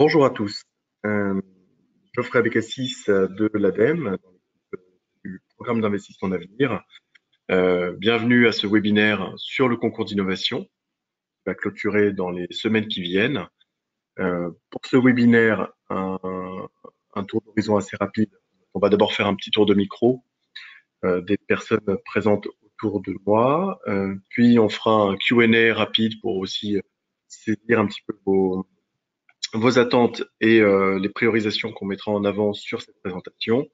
Bonjour à tous. Euh, Geoffrey Abécassis de l'ADEME, du programme d'investissement d'avenir. Bienvenue à ce webinaire sur le concours d'innovation qui va clôturer dans les semaines qui viennent. Pour ce webinaire, un tour d'horizon assez rapide. On va d'abord faire un petit tour de micro des personnes présentes autour de moi. Puis on fera un Q&A rapide pour aussi saisir un petit peu vos attentes et les priorisations qu'on mettra en avant sur cette présentation.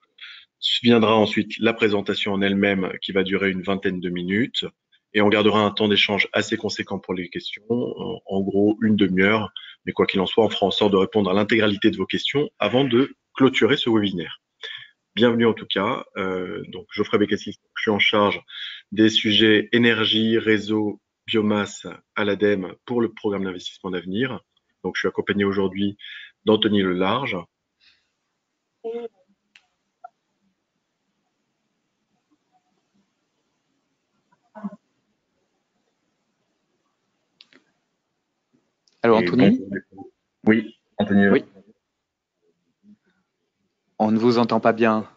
Viendra ensuite la présentation en elle-même qui va durer une vingtaine de minutes et on gardera un temps d'échange assez conséquent pour les questions, en gros une demi-heure, mais quoi qu'il en soit, on fera en sorte de répondre à l'intégralité de vos questions avant de clôturer ce webinaire. Bienvenue en tout cas, donc Geoffrey Bécassis, je suis en charge des sujets énergie, réseau, biomasse à l'ADEME pour le programme d'investissement d'avenir. Donc je suis accompagné aujourd'hui d'Anthony Lelarge. Allô, Anthony? Oui, Anthony. Oui. On ne vous entend pas bien.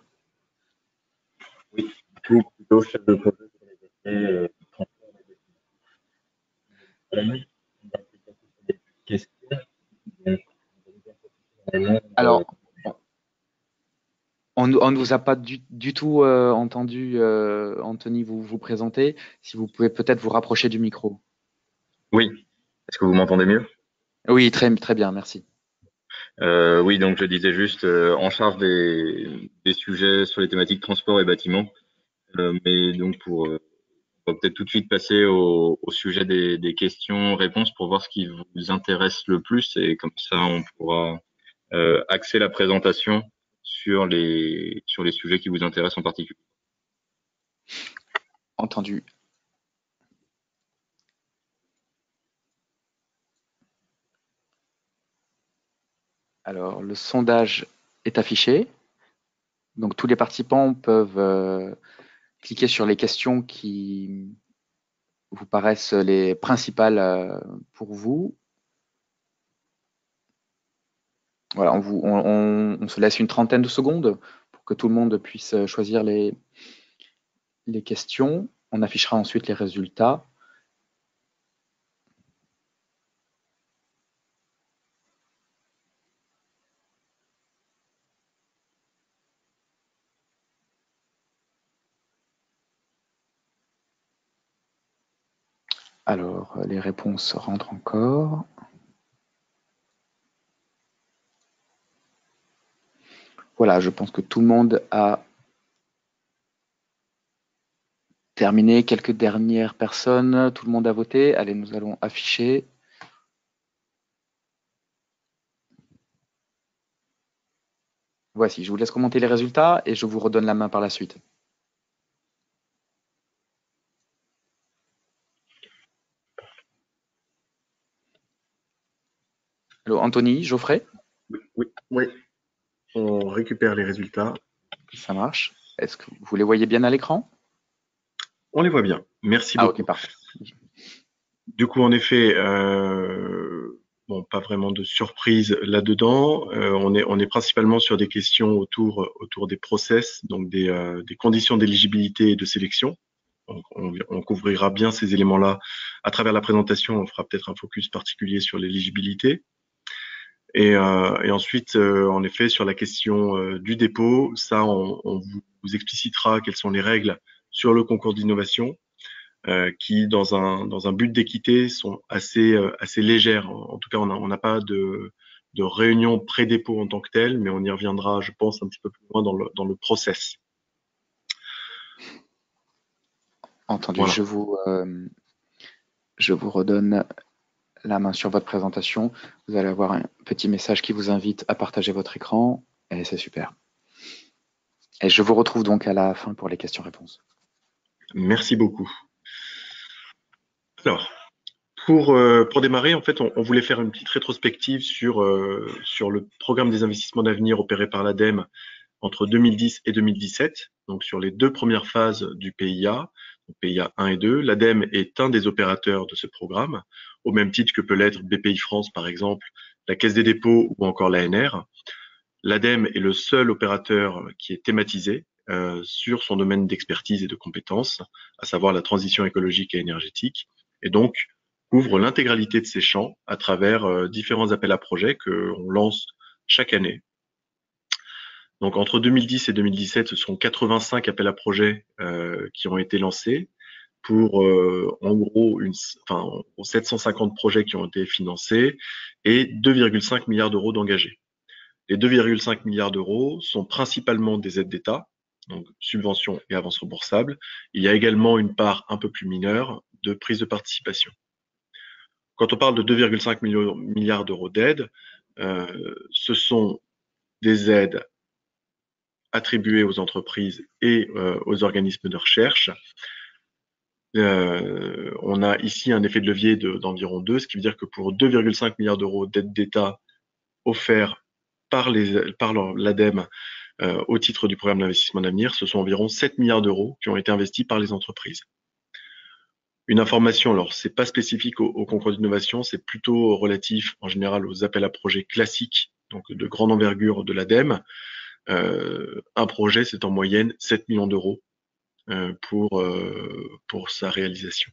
Oui, plutôt chef de projet sur les métiers transport et questions. Alors, on ne vous a pas du tout entendu, Anthony, vous présenter. Si vous pouvez peut-être vous rapprocher du micro. Oui. Est-ce que vous m'entendez mieux? Oui, très bien, merci. Oui, donc je disais juste en charge des sujets sur les thématiques transport et bâtiment. Mais donc on va peut-être tout de suite passer au sujet des questions-réponses pour voir ce qui vous intéresse le plus et comme ça on pourra axer la présentation sur les sujets qui vous intéressent en particulier. Entendu. Alors, le sondage est affiché. Donc, tous les participants peuvent cliquer sur les questions qui vous paraissent les principales pour vous. Voilà, on se laisse une trentaine de secondes pour que tout le monde puisse choisir les questions. On affichera ensuite les résultats. Alors, les réponses rentrent encore. Voilà, je pense que tout le monde a terminé. Quelques dernières personnes. Tout le monde a voté. Allez, nous allons afficher. Voici, je vous laisse commenter les résultats et je vous redonne la main par la suite. Allô, Anthony, Geoffrey? Oui. On récupère les résultats. Ça marche. Est-ce que vous les voyez bien à l'écran? On les voit bien. Merci beaucoup. Ok, parfait. Du coup, en effet, bon, pas vraiment de surprise là-dedans. On est principalement sur des questions autour des process, donc des conditions d'éligibilité et de sélection. Donc, on couvrira bien ces éléments-là à travers la présentation. On fera peut-être un focus particulier sur l'éligibilité. Et ensuite, en effet, sur la question du dépôt, ça, on vous explicitera quelles sont les règles sur le concours d'innovation, qui, dans un but d'équité, sont assez légères. En tout cas, on n'a pas de réunion pré-dépôt en tant que telle, mais on y reviendra, je pense, un petit peu plus loin dans le process. Entendu. Voilà. Je vous redonne la main sur votre présentation. Vous allez avoir un petit message qui vous invite à partager votre écran et c'est super. Et je vous retrouve donc à la fin pour les questions-réponses. Merci beaucoup. Alors, pour démarrer, en fait, on voulait faire une petite rétrospective sur le programme des investissements d'avenir opéré par l'ADEME entre 2010 et 2017, donc sur les 2 premières phases du PIA, donc PIA 1 et 2. L'ADEME est un des opérateurs de ce programme, au même titre que peut l'être BPI France, par exemple, la Caisse des dépôts ou encore l'ANR. L'ADEME est le seul opérateur qui est thématisé sur son domaine d'expertise et de compétences, à savoir la transition écologique et énergétique, et donc couvre l'intégralité de ces champs à travers différents appels à projets qu'on lance chaque année. Donc entre 2010 et 2017, ce sont 85 appels à projets qui ont été lancés pour en gros 750 projets qui ont été financés et 2,5 milliards d'euros d'engagés. Les 2,5 milliards d'euros sont principalement des aides d'État, donc subventions et avances remboursables. Il y a également une part un peu plus mineure de prise de participation. Quand on parle de 2,5 milliards d'euros d'aides, ce sont des aides attribuées aux entreprises et aux organismes de recherche. On a ici un effet de levier d'environ 2, ce qui veut dire que pour 2,5 milliards d'euros d'aides d'État offerts par l'ADEME au titre du programme d'investissement d'avenir, ce sont environ 7 milliards d'euros qui ont été investis par les entreprises. Une information, alors c'est pas spécifique au concours d'innovation, c'est plutôt relatif en général aux appels à projets classiques, donc de grande envergure de l'ADEME. Un projet, c'est en moyenne 7 millions d'euros pour sa réalisation.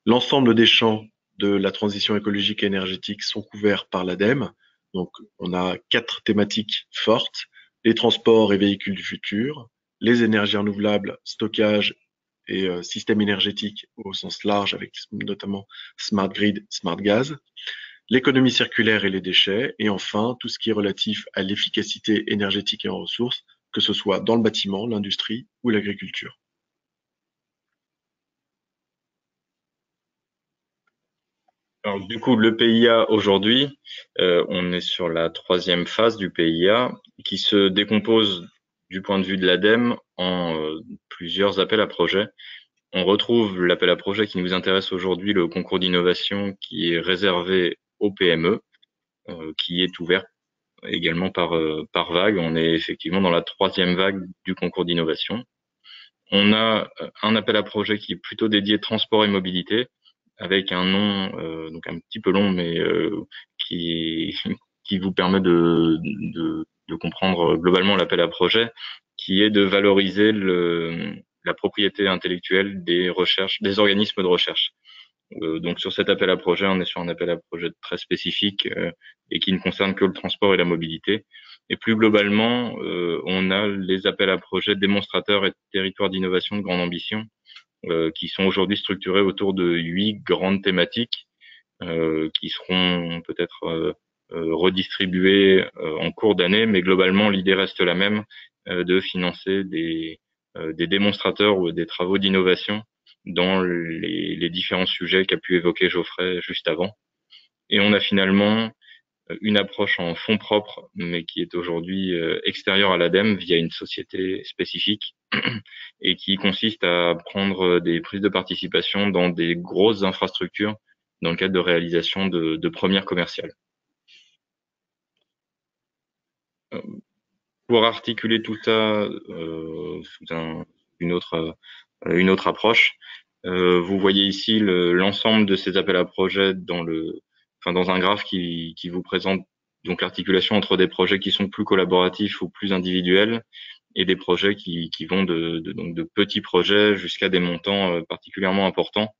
L'ensemble des champs de la transition écologique et énergétique sont couverts par l'ADEME. Donc, on a 4 thématiques fortes: les transports et véhicules du futur, les énergies renouvelables, stockage et système énergétique au sens large, avec notamment smart grid, smart gaz, l'économie circulaire et les déchets, et enfin tout ce qui est relatif à l'efficacité énergétique et en ressources, que ce soit dans le bâtiment, l'industrie ou l'agriculture. Alors, du coup, le PIA aujourd'hui, on est sur la 3e phase du PIA qui se décompose du point de vue de l'ADEME en plusieurs appels à projets. On retrouve l'appel à projet qui nous intéresse aujourd'hui, le concours d'innovation, qui est réservé aux PME, qui est ouvert également par vague. On est effectivement dans la 3e vague du concours d'innovation. On a un appel à projet qui est plutôt dédié transport et mobilité, avec un nom donc un petit peu long, mais qui vous permet de comprendre globalement l'appel à projet, qui est de valoriser la propriété intellectuelle des organismes de recherche. Donc sur cet appel à projet, on est sur un appel à projet très spécifique et qui ne concerne que le transport et la mobilité. Et plus globalement, on a les appels à projets démonstrateurs et territoires d'innovation de grande ambition, qui sont aujourd'hui structurés autour de 8 grandes thématiques qui seront peut-être redistribuées en cours d'année, mais globalement l'idée reste la même, de financer des démonstrateurs ou des travaux d'innovation dans les différents sujets qu'a pu évoquer Geoffrey juste avant. Et on a finalement une approche en fonds propres, mais qui est aujourd'hui extérieure à l'ADEME via une société spécifique et qui consiste à prendre des prises de participation dans des grosses infrastructures dans le cadre de réalisation de premières commerciales. Pour articuler tout ça sous une autre approche, vous voyez ici l'ensemble de ces appels à projets dans un graphe qui vous présente donc l'articulation entre des projets qui sont plus collaboratifs ou plus individuels et des projets qui vont de petits projets jusqu'à des montants particulièrement importants.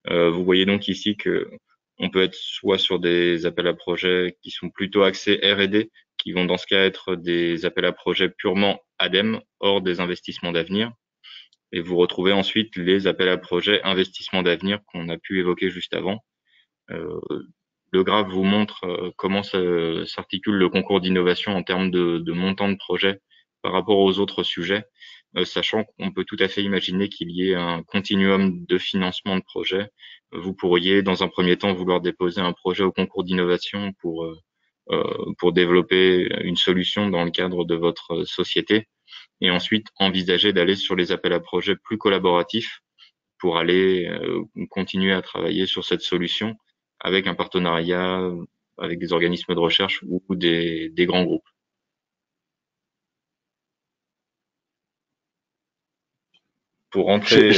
Vous voyez donc ici que on peut être soit sur des appels à projets qui sont plutôt axés R&D, qui vont dans ce cas être des appels à projets purement ADEME, hors des investissements d'avenir. Et vous retrouvez ensuite les appels à projets investissements d'avenir qu'on a pu évoquer juste avant. Le graphe vous montre comment s'articule le concours d'innovation en termes de montant de projet par rapport aux autres sujets, sachant qu'on peut tout à fait imaginer qu'il y ait un continuum de financement de projets. Vous pourriez, dans un premier temps, vouloir déposer un projet au concours d'innovation pour développer une solution dans le cadre de votre société, et ensuite envisager d'aller sur les appels à projets plus collaboratifs pour aller continuer à travailler sur cette solution avec un partenariat avec des organismes de recherche ou des grands groupes. Pour rentrer...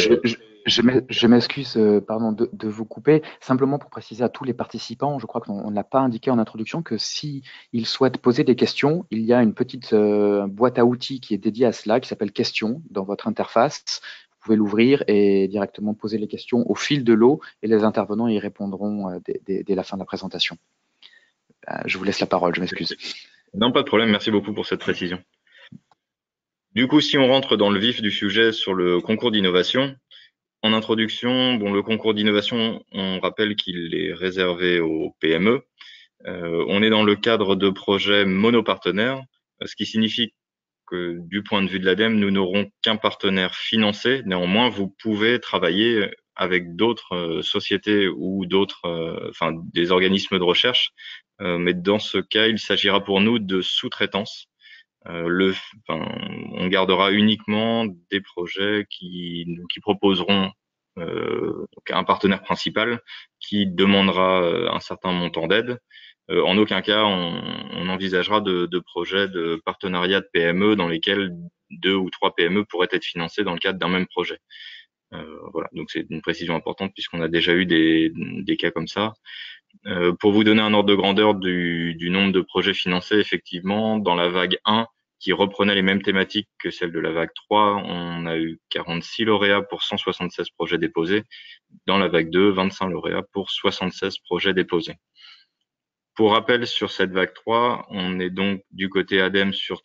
Je m'excuse, pardon, de vous couper. Simplement pour préciser à tous les participants, je crois qu'on n'a pas indiqué en introduction que si ils souhaitent poser des questions, il y a une petite boîte à outils qui est dédiée à cela, qui s'appelle Questions dans votre interface. Vous pouvez l'ouvrir et directement poser les questions au fil de l'eau et les intervenants y répondront dès la fin de la présentation. Je vous laisse la parole, je m'excuse. Non, pas de problème. Merci beaucoup pour cette précision. Du coup, si on rentre dans le vif du sujet sur le concours d'innovation, en introduction, bon, le concours d'innovation, on rappelle qu'il est réservé aux PME. On est dans le cadre de projets monopartenaires, ce qui signifie que du point de vue de l'ADEME, nous n'aurons qu'un partenaire financé. Néanmoins, vous pouvez travailler avec d'autres sociétés ou d'autres, enfin des organismes de recherche, mais dans ce cas, il s'agira pour nous de sous-traitance. On gardera uniquement des projets qui proposeront donc un partenaire principal qui demandera un certain montant d'aide. En aucun cas, on envisagera de projets de partenariat de PME dans lesquels 2 ou 3 PME pourraient être financés dans le cadre d'un même projet. Voilà, donc c'est une précision importante puisqu'on a déjà eu des cas comme ça. Pour vous donner un ordre de grandeur du nombre de projets financés, effectivement, dans la vague 1, qui reprenait les mêmes thématiques que celle de la vague 3, on a eu 46 lauréats pour 176 projets déposés. Dans la vague 2, 25 lauréats pour 76 projets déposés. Pour rappel, sur cette vague 3, on est donc du côté ADEME sur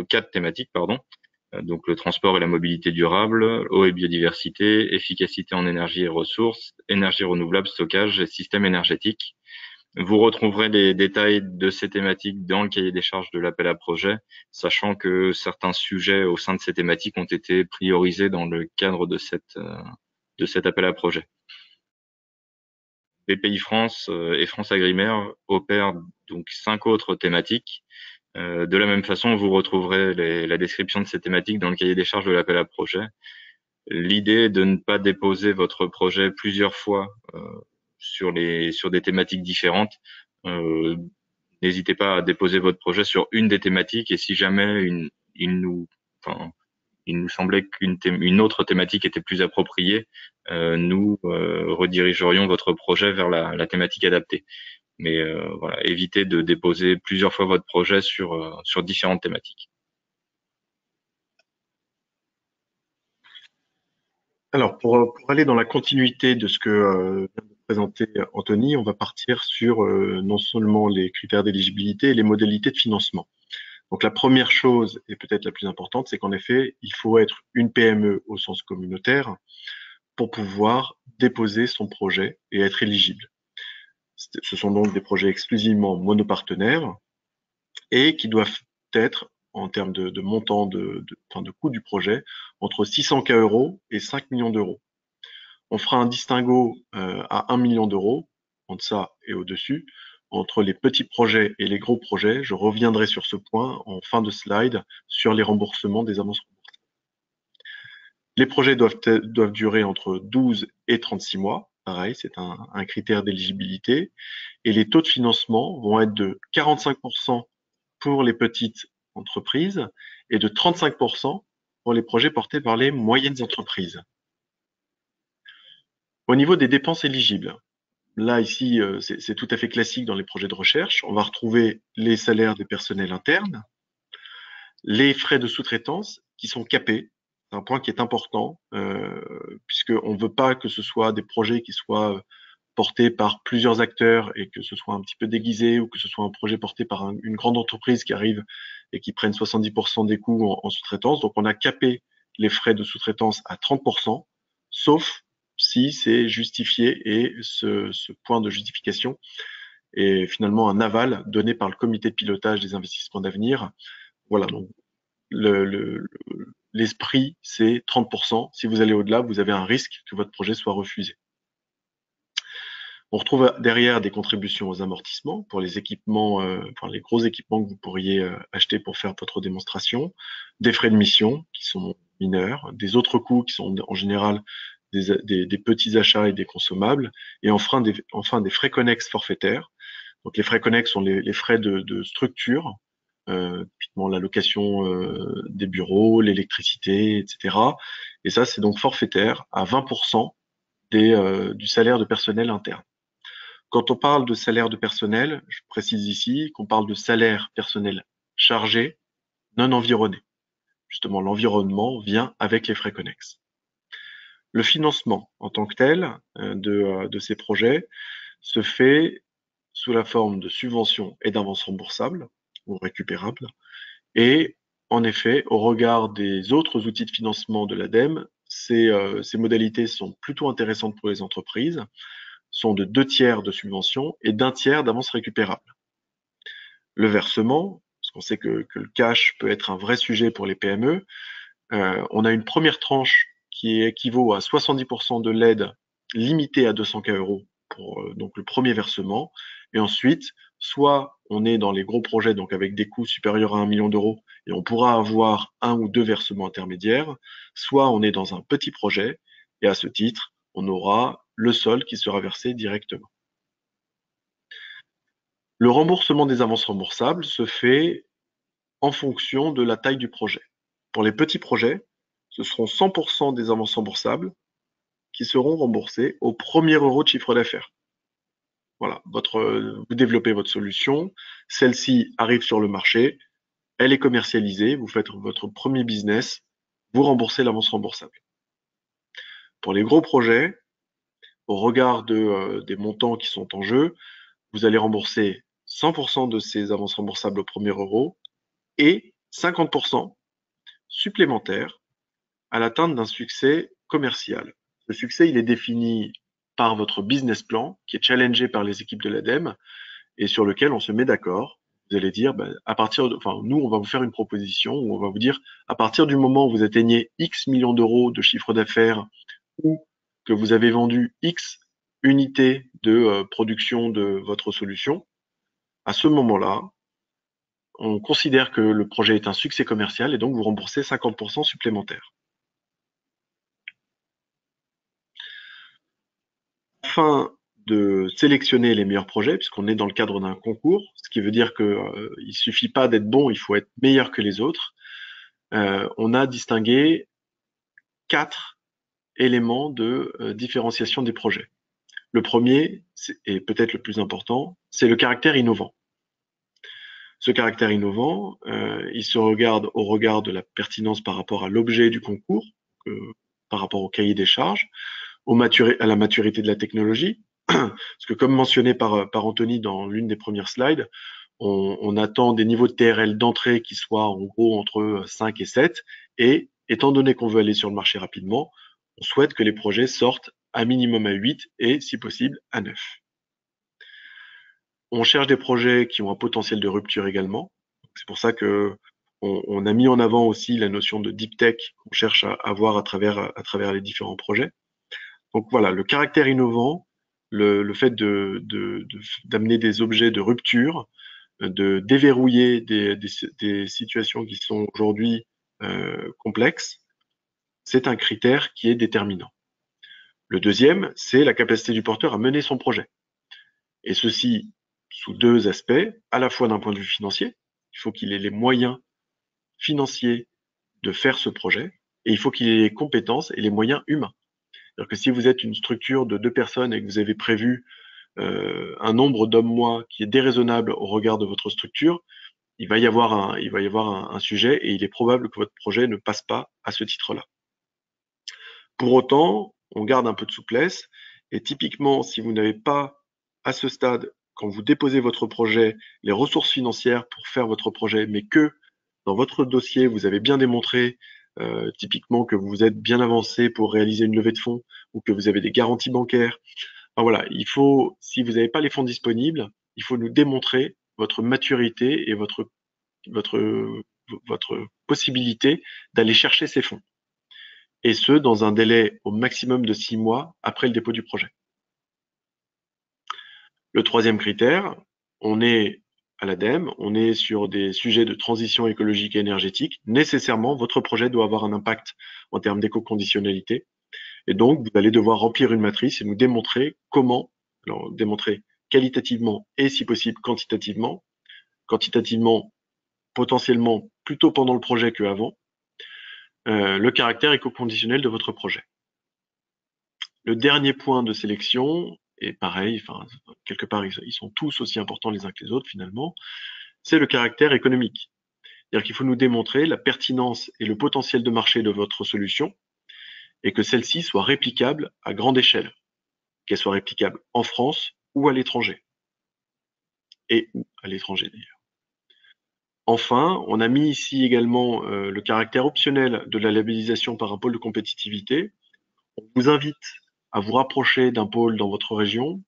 4 thématiques, pardon. Donc le transport et la mobilité durable, eau et biodiversité, efficacité en énergie et ressources, énergie renouvelable, stockage et système énergétique. Vous retrouverez les détails de ces thématiques dans le cahier des charges de l'appel à projet, sachant que certains sujets au sein de ces thématiques ont été priorisés dans le cadre de cet appel à projet. BPI France et France Agrimaire opèrent donc 5 autres thématiques. De la même façon, vous retrouverez la description de ces thématiques dans le cahier des charges de l'appel à projet. L'idée est de ne pas déposer votre projet plusieurs fois sur des thématiques différentes. N'hésitez pas à déposer votre projet sur une des thématiques et si jamais il nous semblait qu'une autre thématique était plus appropriée, nous redirigerions votre projet vers la thématique adaptée. Mais voilà, évitez de déposer plusieurs fois votre projet sur différentes thématiques. Alors, pour aller dans la continuité de ce que vient de présenter Anthony, on va partir sur non seulement les critères d'éligibilité et les modalités de financement. Donc, la première chose, et peut-être la plus importante, c'est qu'en effet, il faut être une PME au sens communautaire pour pouvoir déposer son projet et être éligible. Ce sont donc des projets exclusivement monopartenaires et qui doivent être, en termes de montant de coût du projet, entre 600K € et 5 millions d'euros. On fera un distinguo à 1 million d'euros, en deçà et au-dessus, entre les petits projets et les gros projets. Je reviendrai sur ce point en fin de slide sur les remboursements des avances remboursées. Les projets doivent durer entre 12 et 36 mois. Pareil, c'est un critère d'éligibilité. Et les taux de financement vont être de 45% pour les petites entreprises et de 35% pour les projets portés par les moyennes entreprises. Au niveau des dépenses éligibles, là ici, c'est tout à fait classique dans les projets de recherche. On va retrouver les salaires des personnels internes, les frais de sous-traitance qui sont capés. C'est un point qui est important, puisqu'on ne veut pas que ce soit des projets qui soient portés par plusieurs acteurs et que ce soit un petit peu déguisé ou que ce soit un projet porté par une grande entreprise qui arrive et qui prenne 70% des coûts en sous-traitance. Donc, on a capé les frais de sous-traitance à 30%, sauf si c'est justifié et ce point de justification est finalement un aval donné par le comité de pilotage des investissements d'avenir. Voilà, donc l'esprit, c'est 30%. Si vous allez au-delà, vous avez un risque que votre projet soit refusé. On retrouve derrière des contributions aux amortissements pour les équipements, enfin les gros équipements que vous pourriez acheter pour faire votre démonstration, des frais de mission qui sont mineurs, des autres coûts qui sont en général des petits achats et des consommables, et enfin des frais connexes forfaitaires. Donc les frais connexes sont les frais de structure typiquement la location des bureaux, l'électricité, etc. Et ça, c'est donc forfaitaire à 20% du salaire de personnel interne. Quand on parle de salaire de personnel, je précise ici qu'on parle de salaire personnel chargé, non environné. Justement, l'environnement vient avec les frais connexes. Le financement en tant que tel de ces projets se fait sous la forme de subventions et d'avances remboursables ou récupérables. Et en effet, au regard des autres outils de financement de l'ADEME, ces modalités sont plutôt intéressantes pour les entreprises, sont de 2/3 de subventions et d'1/3 d'avances récupérables. Le versement, parce qu'on sait que le cash peut être un vrai sujet pour les PME, on a une première tranche qui équivaut à 70% de l'aide limitée à 200K € pour donc le premier versement. Et ensuite, soit on est dans les gros projets, donc avec des coûts supérieurs à 1 million d'euros, et on pourra avoir 1 ou 2 versements intermédiaires, soit on est dans un petit projet, et à ce titre, on aura le solde qui sera versé directement. Le remboursement des avances remboursables se fait en fonction de la taille du projet. Pour les petits projets, ce seront 100% des avances remboursables qui seront remboursées au premier euro de chiffre d'affaires. Voilà, vous développez votre solution, celle-ci arrive sur le marché, elle est commercialisée, vous faites votre premier business, vous remboursez l'avance remboursable. Pour les gros projets, au regard des montants qui sont en jeu, vous allez rembourser 100% de ces avances remboursables au premier euro et 50% supplémentaires à l'atteinte d'un succès commercial. Ce succès, il est défini par votre business plan, qui est challengé par les équipes de l'ADEME et sur lequel on se met d'accord. Vous allez dire, nous, on va vous faire une proposition où on va vous dire, à partir du moment où vous atteignez X millions d'euros de chiffre d'affaires ou que vous avez vendu X unités de production de votre solution, à ce moment-là, on considère que le projet est un succès commercial et donc vous remboursez 50% supplémentaires. Afin de sélectionner les meilleurs projets, puisqu'on est dans le cadre d'un concours, ce qui veut dire qu'il ne suffit pas d'être bon, il faut être meilleur que les autres, on a distingué 4 éléments de différenciation des projets. Le premier, et peut-être le plus important, c'est le caractère innovant. Ce caractère innovant, il se regarde au regard de la pertinence par rapport à l'objet du concours, par rapport au cahier des charges, à la maturité de la technologie, parce que comme mentionné par Anthony dans l'une des premières slides, on attend des niveaux de TRL d'entrée qui soient en gros entre 5 et 7, et étant donné qu'on veut aller sur le marché rapidement, on souhaite que les projets sortent à minimum à 8 et si possible à 9. On cherche des projets qui ont un potentiel de rupture également. C'est pour ça que on a mis en avant aussi la notion de deep tech qu'on cherche à avoir à travers les différents projets. Donc voilà, le caractère innovant, le fait d'amener des objets de rupture, de déverrouiller des situations qui sont aujourd'hui complexes, c'est un critère qui est déterminant. Le deuxième, c'est la capacité du porteur à mener son projet. Et ceci sous 2 aspects, à la fois d'un point de vue financier, il faut qu'il ait les moyens financiers de faire ce projet, et il faut qu'il ait les compétences et les moyens humains. C'est-à-dire que si vous êtes une structure de 2 personnes et que vous avez prévu un nombre d'hommes-mois qui est déraisonnable au regard de votre structure, il va y avoir un sujet et il est probable que votre projet ne passe pas à ce titre-là. Pour autant, on garde un peu de souplesse et typiquement, si vous n'avez pas à ce stade, quand vous déposez votre projet, les ressources financières pour faire votre projet, mais que dans votre dossier, vous avez bien démontré typiquement que vous êtes bien avancé pour réaliser une levée de fonds ou que vous avez des garanties bancaires. Enfin, voilà, si vous n'avez pas les fonds disponibles, il faut nous démontrer votre maturité et votre possibilité d'aller chercher ces fonds. Et ce, dans un délai au maximum de 6 mois après le dépôt du projet. Le troisième critère, on est à l'ADEME, on est sur des sujets de transition écologique et énergétique. Nécessairement, votre projet doit avoir un impact en termes d'éco-conditionnalité. Et donc, vous allez devoir remplir une matrice et nous démontrer comment, démontrer qualitativement et si possible quantitativement. Quantitativement, potentiellement plutôt pendant le projet qu'avant, le caractère éco-conditionnel de votre projet. Le dernier point de sélection, et pareil, enfin, quelque part, ils sont tous aussi importants les uns que les autres finalement, c'est le caractère économique. C'est-à-dire qu'il faut nous démontrer la pertinence et le potentiel de marché de votre solution et que celle-ci soit réplicable à grande échelle, qu'elle soit réplicable en France ou à l'étranger. Et ou à l'étranger d'ailleurs. Enfin, on a mis ici également le caractère optionnel de la labellisation par un pôle de compétitivité. On vous invite à vous rapprocher d'un pôle dans votre région,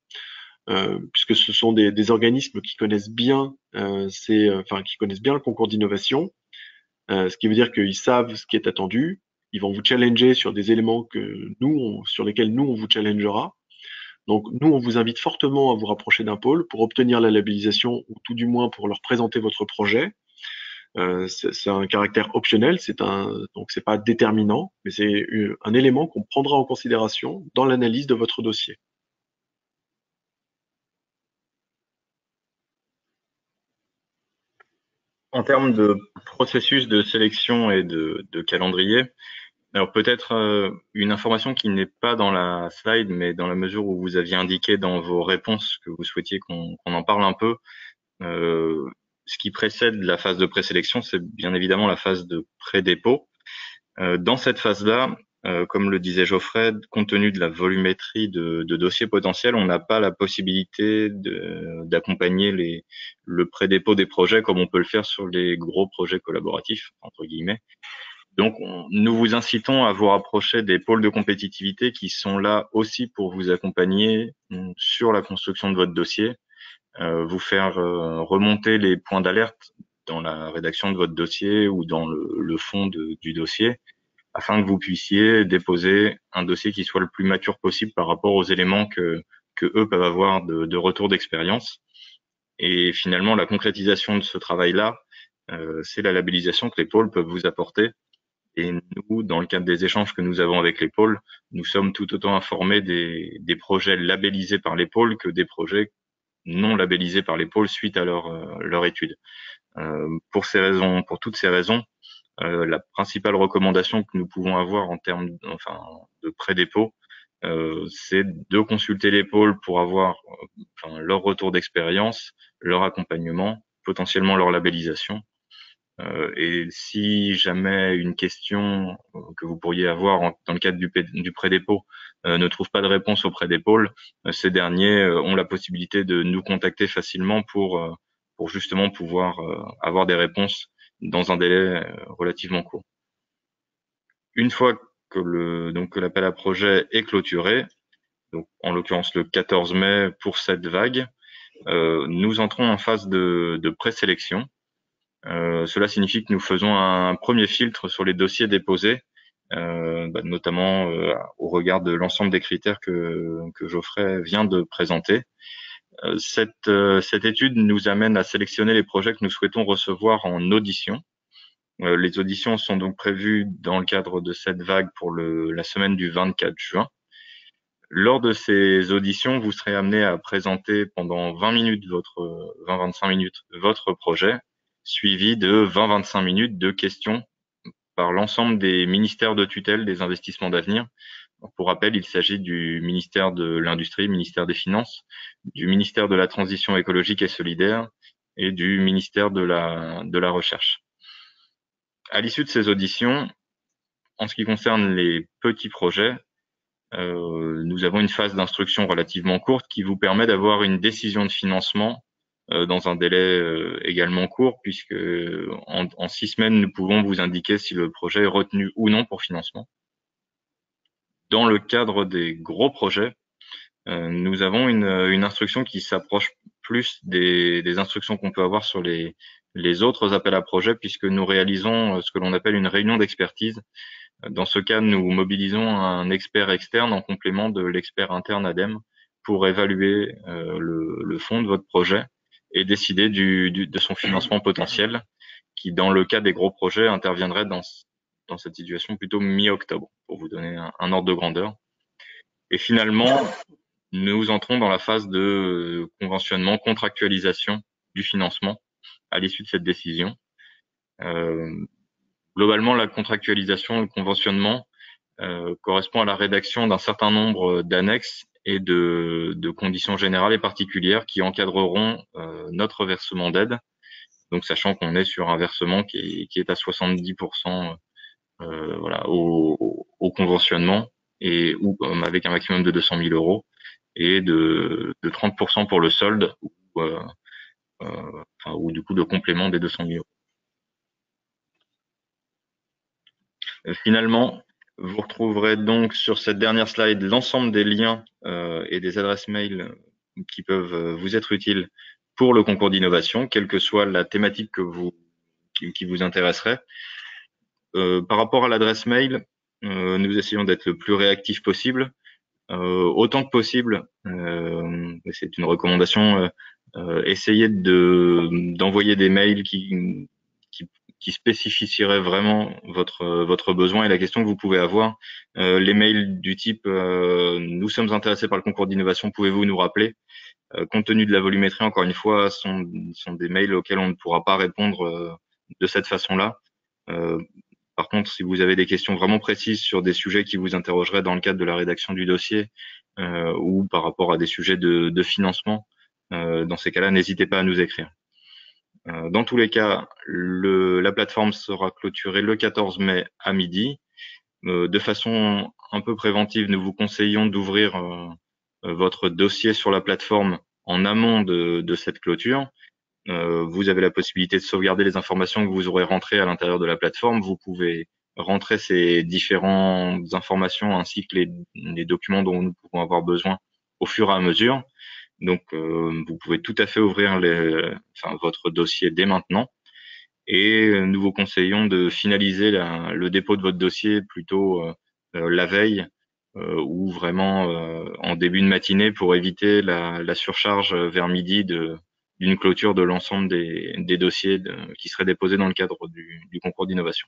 puisque ce sont des organismes qui connaissent bien, qui connaissent bien le concours d'innovation, ce qui veut dire qu'ils savent ce qui est attendu. Ils vont vous challenger sur des éléments sur lesquels nous on vous challengera. Donc nous on vous invite fortement à vous rapprocher d'un pôle pour obtenir la labellisation ou tout du moins pour leur présenter votre projet. C'est un caractère optionnel, donc c'est pas déterminant, mais c'est un élément qu'on prendra en considération dans l'analyse de votre dossier. En termes de processus de sélection et de calendrier, alors peut-être une information qui n'est pas dans la slide, mais dans la mesure où vous aviez indiqué dans vos réponses que vous souhaitiez qu'on en parle un peu, ce qui précède la phase de présélection, c'est bien évidemment la phase de pré-dépôt. Dans cette phase-là, comme le disait Geoffrey, compte tenu de la volumétrie de dossiers potentiels, on n'a pas la possibilité d'accompagner le pré-dépôt des projets comme on peut le faire sur les gros projets collaboratifs, entre guillemets. Donc, nous vous incitons à vous rapprocher des pôles de compétitivité qui sont là aussi pour vous accompagner sur la construction de votre dossier, vous faire remonter les points d'alerte dans la rédaction de votre dossier ou dans le fond du dossier, afin que vous puissiez déposer un dossier qui soit le plus mature possible par rapport aux éléments que eux peuvent avoir de retour d'expérience. Et finalement, la concrétisation de ce travail-là, c'est la labellisation que les pôles peuvent vous apporter. Et nous, dans le cadre des échanges que nous avons avec les pôles, nous sommes tout autant informés des projets labellisés par les pôles que des projets non labellisés par les pôles suite à leur étude. Pour toutes ces raisons, la principale recommandation que nous pouvons avoir en termes de pré-dépôt, c'est de consulter les pôles pour avoir leur retour d'expérience, leur accompagnement, potentiellement leur labellisation. Et si jamais une question que vous pourriez avoir dans le cadre du pré-dépôt ne trouve pas de réponse auprès des pôles, ces derniers ont la possibilité de nous contacter facilement pour justement pouvoir avoir des réponses dans un délai relativement court. Une fois que l'appel à projet est clôturé, donc en l'occurrence le 14 mai pour cette vague, nous entrons en phase de présélection. Cela signifie que nous faisons un premier filtre sur les dossiers déposés, notamment au regard de l'ensemble des critères que Geoffrey vient de présenter. Cette étude nous amène à sélectionner les projets que nous souhaitons recevoir en audition. Les auditions sont donc prévues dans le cadre de cette vague pour la semaine du 24 juin. Lors de ces auditions, vous serez amené à présenter pendant 20-25 minutes votre projet, suivi de 20-25 minutes de questions par l'ensemble des ministères de tutelle des investissements d'avenir. Pour rappel, il s'agit du ministère de l'Industrie, ministère des Finances, du ministère de la Transition écologique et solidaire et du ministère de la Recherche. À l'issue de ces auditions, en ce qui concerne les petits projets, nous avons une phase d'instruction relativement courte qui vous permet d'avoir une décision de financement dans un délai également court, puisque en 6 semaines, nous pouvons vous indiquer si le projet est retenu ou non pour financement. Dans le cadre des gros projets, nous avons une instruction qui s'approche plus des instructions qu'on peut avoir sur les autres appels à projets, puisque nous réalisons ce que l'on appelle une réunion d'expertise. Dans ce cas, nous mobilisons un expert externe en complément de l'expert interne ADEME pour évaluer le fond de votre projet et décider de son financement potentiel, qui dans le cas des gros projets interviendrait dans cette situation plutôt mi-octobre, pour vous donner un ordre de grandeur. Et finalement, nous entrons dans la phase de conventionnement, contractualisation du financement à l'issue de cette décision. Globalement, la contractualisation, le conventionnement correspond à la rédaction d'un certain nombre d'annexes et de conditions générales et particulières qui encadreront notre versement d'aide. Donc, sachant qu'on est sur un versement qui est à 70% voilà, au conventionnement et ou avec un maximum de 200 000 euros et de 30% pour le solde ou du coup de complément des 200 000 euros. Finalement, vous retrouverez donc sur cette dernière slide l'ensemble des liens et des adresses mail qui peuvent vous être utiles pour le concours d'innovation, quelle que soit la thématique qui vous intéresserait. Par rapport à l'adresse mail, nous essayons d'être le plus réactif possible. Autant que possible, c'est une recommandation, essayez d'envoyer des mails qui spécifieraient vraiment votre besoin et la question que vous pouvez avoir. Les mails du type nous sommes intéressés par le concours d'innovation, pouvez-vous nous rappeler? Compte tenu de la volumétrie, encore une fois, sont des mails auxquels on ne pourra pas répondre de cette façon-là. Par contre, si vous avez des questions vraiment précises sur des sujets qui vous interrogeraient dans le cadre de la rédaction du dossier ou par rapport à des sujets de financement, dans ces cas-là, n'hésitez pas à nous écrire. Dans tous les cas, la plateforme sera clôturée le 14 mai à midi. De façon un peu préventive, nous vous conseillons d'ouvrir votre dossier sur la plateforme en amont de cette clôture. Vous avez la possibilité de sauvegarder les informations que vous aurez rentrées à l'intérieur de la plateforme. Vous pouvez rentrer ces différentes informations ainsi que les documents dont nous pouvons avoir besoin au fur et à mesure. Donc, vous pouvez tout à fait ouvrir votre dossier dès maintenant. Et nous vous conseillons de finaliser le dépôt de votre dossier plutôt la veille ou vraiment en début de matinée pour éviter la surcharge vers midi d'une clôture de l'ensemble des dossiers qui seraient déposés dans le cadre du concours d'innovation.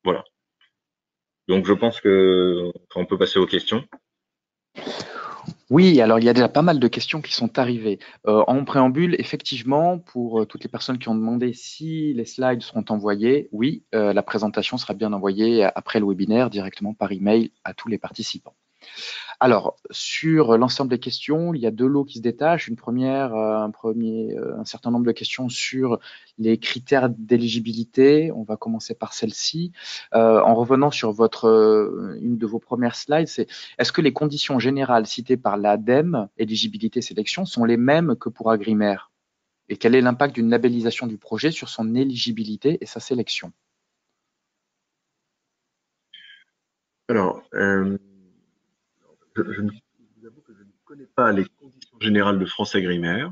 Voilà. Donc je pense qu'on peut passer aux questions. Oui, alors il y a déjà pas mal de questions qui sont arrivées. En préambule, effectivement, pour toutes les personnes qui ont demandé si les slides seront envoyés, oui, la présentation sera bien envoyée après le webinaire directement par email à tous les participants. Alors, sur l'ensemble des questions, il y a deux lots qui se détachent. Une première, un certain nombre de questions sur les critères d'éligibilité. On va commencer par celle-ci. En revenant sur une de vos premières slides, est-ce que les conditions générales citées par l'ADEME, éligibilité sélection, sont les mêmes que pour Agrimaire? Et quel est l'impact d'une labellisation du projet sur son éligibilité et sa sélection? Alors, je vous avoue que je ne connais pas les conditions générales de France Agrimaire.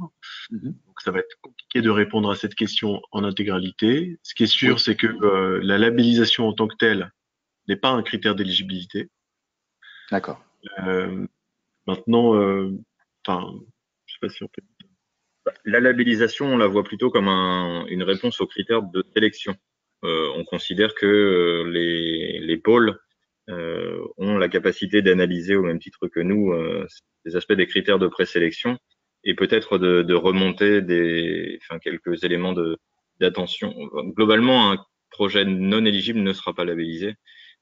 Donc, ça va être compliqué de répondre à cette question en intégralité. Ce qui est sûr, c'est que la labellisation en tant que telle n'est pas un critère d'éligibilité. D'accord. Maintenant, enfin, je sais pas si on peut. La labellisation, on la voit plutôt comme une réponse aux critères de sélection. On considère que les pôles ont la capacité d'analyser au même titre que nous les aspects des critères de présélection et peut-être de remonter quelques éléments d'attention. Globalement, un projet non éligible ne sera pas labellisé.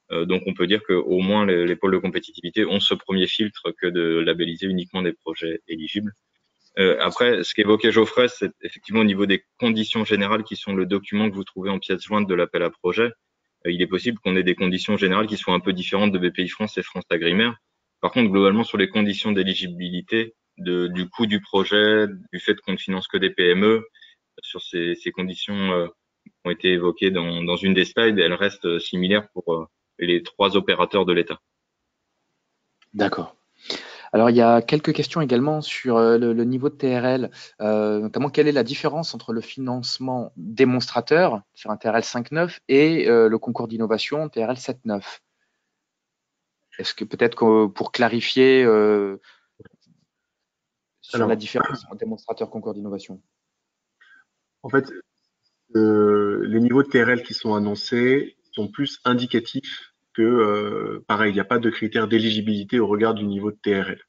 Donc on peut dire qu'au moins les pôles de compétitivité ont ce premier filtre que de labelliser uniquement des projets éligibles. Après, ce qu'évoquait Geoffrey, c'est effectivement au niveau des conditions générales qui sont le document que vous trouvez en pièce jointe de l'appel à projet. Il est possible qu'on ait des conditions générales qui soient un peu différentes de BPI France et France Agrimaire. Par contre, globalement, sur les conditions d'éligibilité, du coût du projet, du fait qu'on ne finance que des PME, sur ces conditions qui ont été évoquées dans une des slides, elles restent similaires pour les trois opérateurs de l'État. D'accord. Alors, il y a quelques questions également sur le niveau de TRL, notamment quelle est la différence entre le financement démonstrateur sur un TRL 5.9 et le concours d'innovation TRL 7.9? Est-ce que peut-être pour clarifier sur la différence entre démonstrateur et concours d'innovation? En fait, les niveaux de TRL qui sont annoncés sont plus indicatifs que, pareil, il n'y a pas de critères d'éligibilité au regard du niveau de TRL.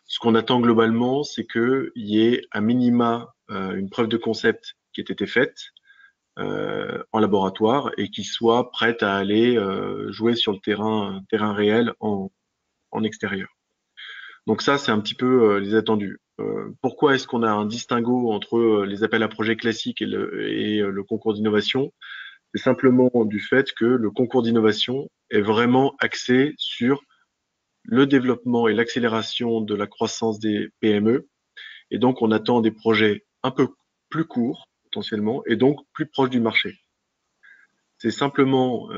Ce qu'on attend globalement, c'est qu'il y ait à minima une preuve de concept qui ait été faite, en laboratoire et qui soit prête à aller jouer sur le terrain réel en extérieur. Donc ça, c'est un petit peu les attendus. Pourquoi est-ce qu'on a un distinguo entre les appels à projets classiques et le concours d'innovation? C'est simplement du fait que le concours d'innovation est vraiment axé sur le développement et l'accélération de la croissance des PME. Et donc, on attend des projets un peu plus courts, potentiellement, et donc plus proches du marché. C'est simplement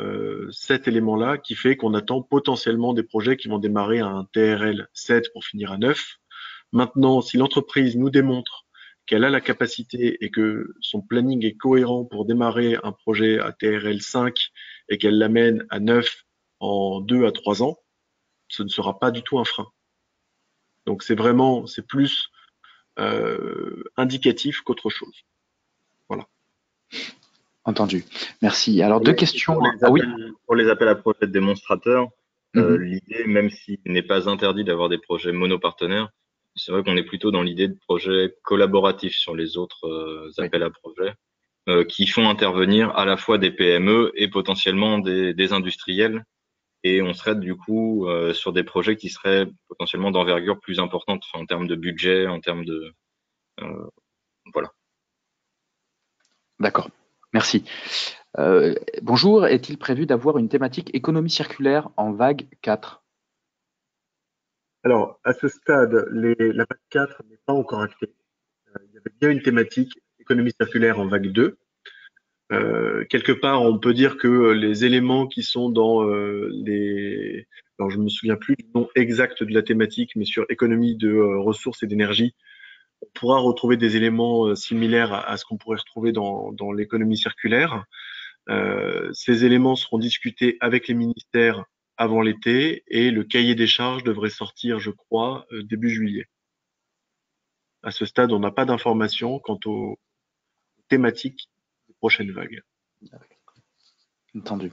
cet élément-là qui fait qu'on attend potentiellement des projets qui vont démarrer à un TRL 7 pour finir à 9. Maintenant, si l'entreprise nous démontre qu'elle a la capacité et que son planning est cohérent pour démarrer un projet à TRL 5 et qu'elle l'amène à 9 en 2 à 3 ans, ce ne sera pas du tout un frein. Donc c'est plus indicatif qu'autre chose. Voilà. Entendu. Merci. Alors, deux questions. Pour les appels à projets de démonstrateurs, l'idée, même s'il n'est pas interdit d'avoir des projets monopartenaires, c'est vrai qu'on est plutôt dans l'idée de projets collaboratifs sur les autres appels à projets qui font intervenir à la fois des PME et potentiellement des industriels. Et on serait du coup sur des projets qui seraient potentiellement d'envergure plus importante en termes de budget, en termes de... voilà. D'accord. Merci. Bonjour, est-il prévu d'avoir une thématique économie circulaire en vague 4? Alors, à ce stade, la vague 4 n'est pas encore actée. Il y avait bien une thématique économie circulaire en vague 2. Quelque part, on peut dire que les éléments qui sont dans alors je me souviens plus du nom exact de la thématique, mais sur économie de ressources et d'énergie, on pourra retrouver des éléments similaires à ce qu'on pourrait retrouver dans l'économie circulaire. Ces éléments seront discutés avec les ministères avant l'été et le cahier des charges devrait sortir, je crois, début juillet. À ce stade, on n'a pas d'informations quant aux thématiques des prochaines vagues. Entendu.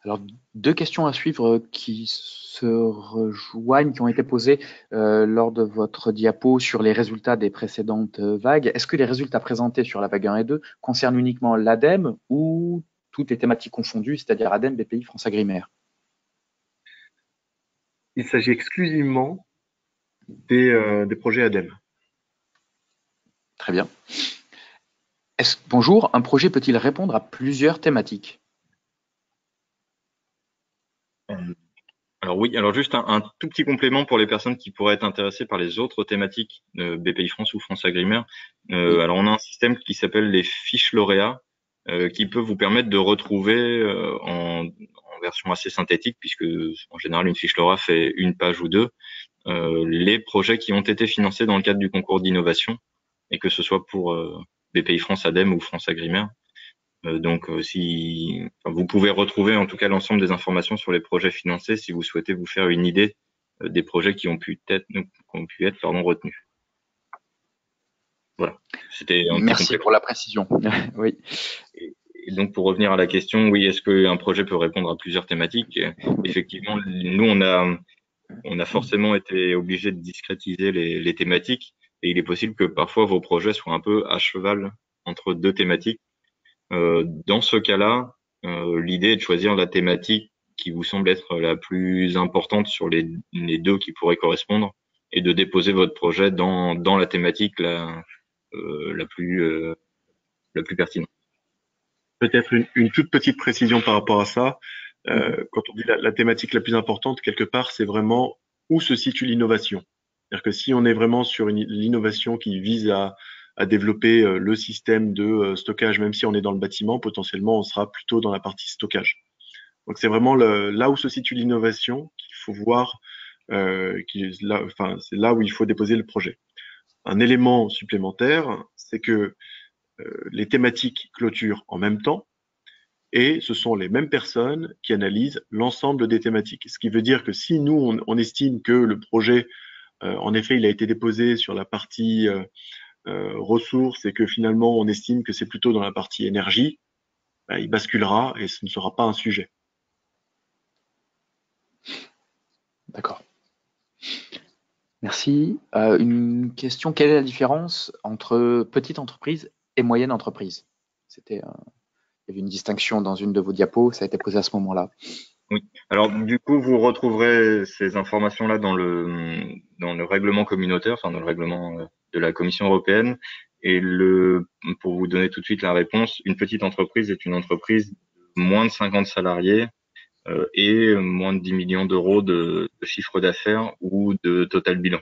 Alors, deux questions à suivre qui se rejoignent, qui ont été posées lors de votre diapo sur les résultats des précédentes vagues. Est-ce que les résultats présentés sur la vague 1 et 2 concernent uniquement l'ADEME ou toutes les thématiques confondues, c'est-à-dire ADEME, BPI, FranceAgriMer? Il s'agit exclusivement des projets ADEME. Très bien. Bonjour, un projet peut-il répondre à plusieurs thématiques? Alors oui, alors juste un tout petit complément pour les personnes qui pourraient être intéressées par les autres thématiques BPI France ou FranceAgriMer. Alors on a un système qui s'appelle les fiches lauréats qui peut vous permettre de retrouver en version assez synthétique, puisque en général une fiche lauréat fait une page ou deux, les projets qui ont été financés dans le cadre du concours d'innovation, et que ce soit pour BPI France, ADEME ou FranceAgriMer. Donc, vous pouvez retrouver en tout cas l'ensemble des informations sur les projets financés si vous souhaitez vous faire une idée des projets qui ont pu être retenus. Voilà. C'était un Merci petit pour la précision. Oui. Et donc, pour revenir à la question, oui, est-ce qu'un projet peut répondre à plusieurs thématiques? Effectivement, nous, on a forcément été obligé de discrétiser les thématiques, et il est possible que parfois vos projets soient un peu à cheval entre deux thématiques. Dans ce cas-là, l'idée est de choisir la thématique qui vous semble être la plus importante sur les deux qui pourraient correspondre, et de déposer votre projet dans la thématique la plus pertinente. Peut-être une toute petite précision par rapport à ça. Quand on dit la thématique la plus importante, quelque part, c'est vraiment où se situe l'innovation. C'est-à-dire que si on est vraiment sur l'innovation qui vise à développer le système de stockage, même si on est dans le bâtiment, potentiellement, on sera plutôt dans la partie stockage. Donc c'est vraiment là où se situe l'innovation qu'il faut voir, c'est là où il faut déposer le projet. Un élément supplémentaire, c'est que les thématiques clôturent en même temps, et ce sont les mêmes personnes qui analysent l'ensemble des thématiques. Ce qui veut dire que si nous, on estime que le projet, en effet, il a été déposé sur la partie ressources et que finalement, on estime que c'est plutôt dans la partie énergie, il basculera et ce ne sera pas un sujet. D'accord. Merci. Une question, quelle est la différence entre petite entreprise et moyenne entreprise? C'était y avait une distinction dans une de vos diapos, ça a été posé à ce moment-là. Oui. Alors, du coup, vous retrouverez ces informations-là dans le règlement communautaire, enfin, dans le règlement de la Commission européenne. Et pour vous donner tout de suite la réponse, une petite entreprise est une entreprise de moins de 50 salariés et moins de 10 millions d'euros de chiffre d'affaires ou de total bilan.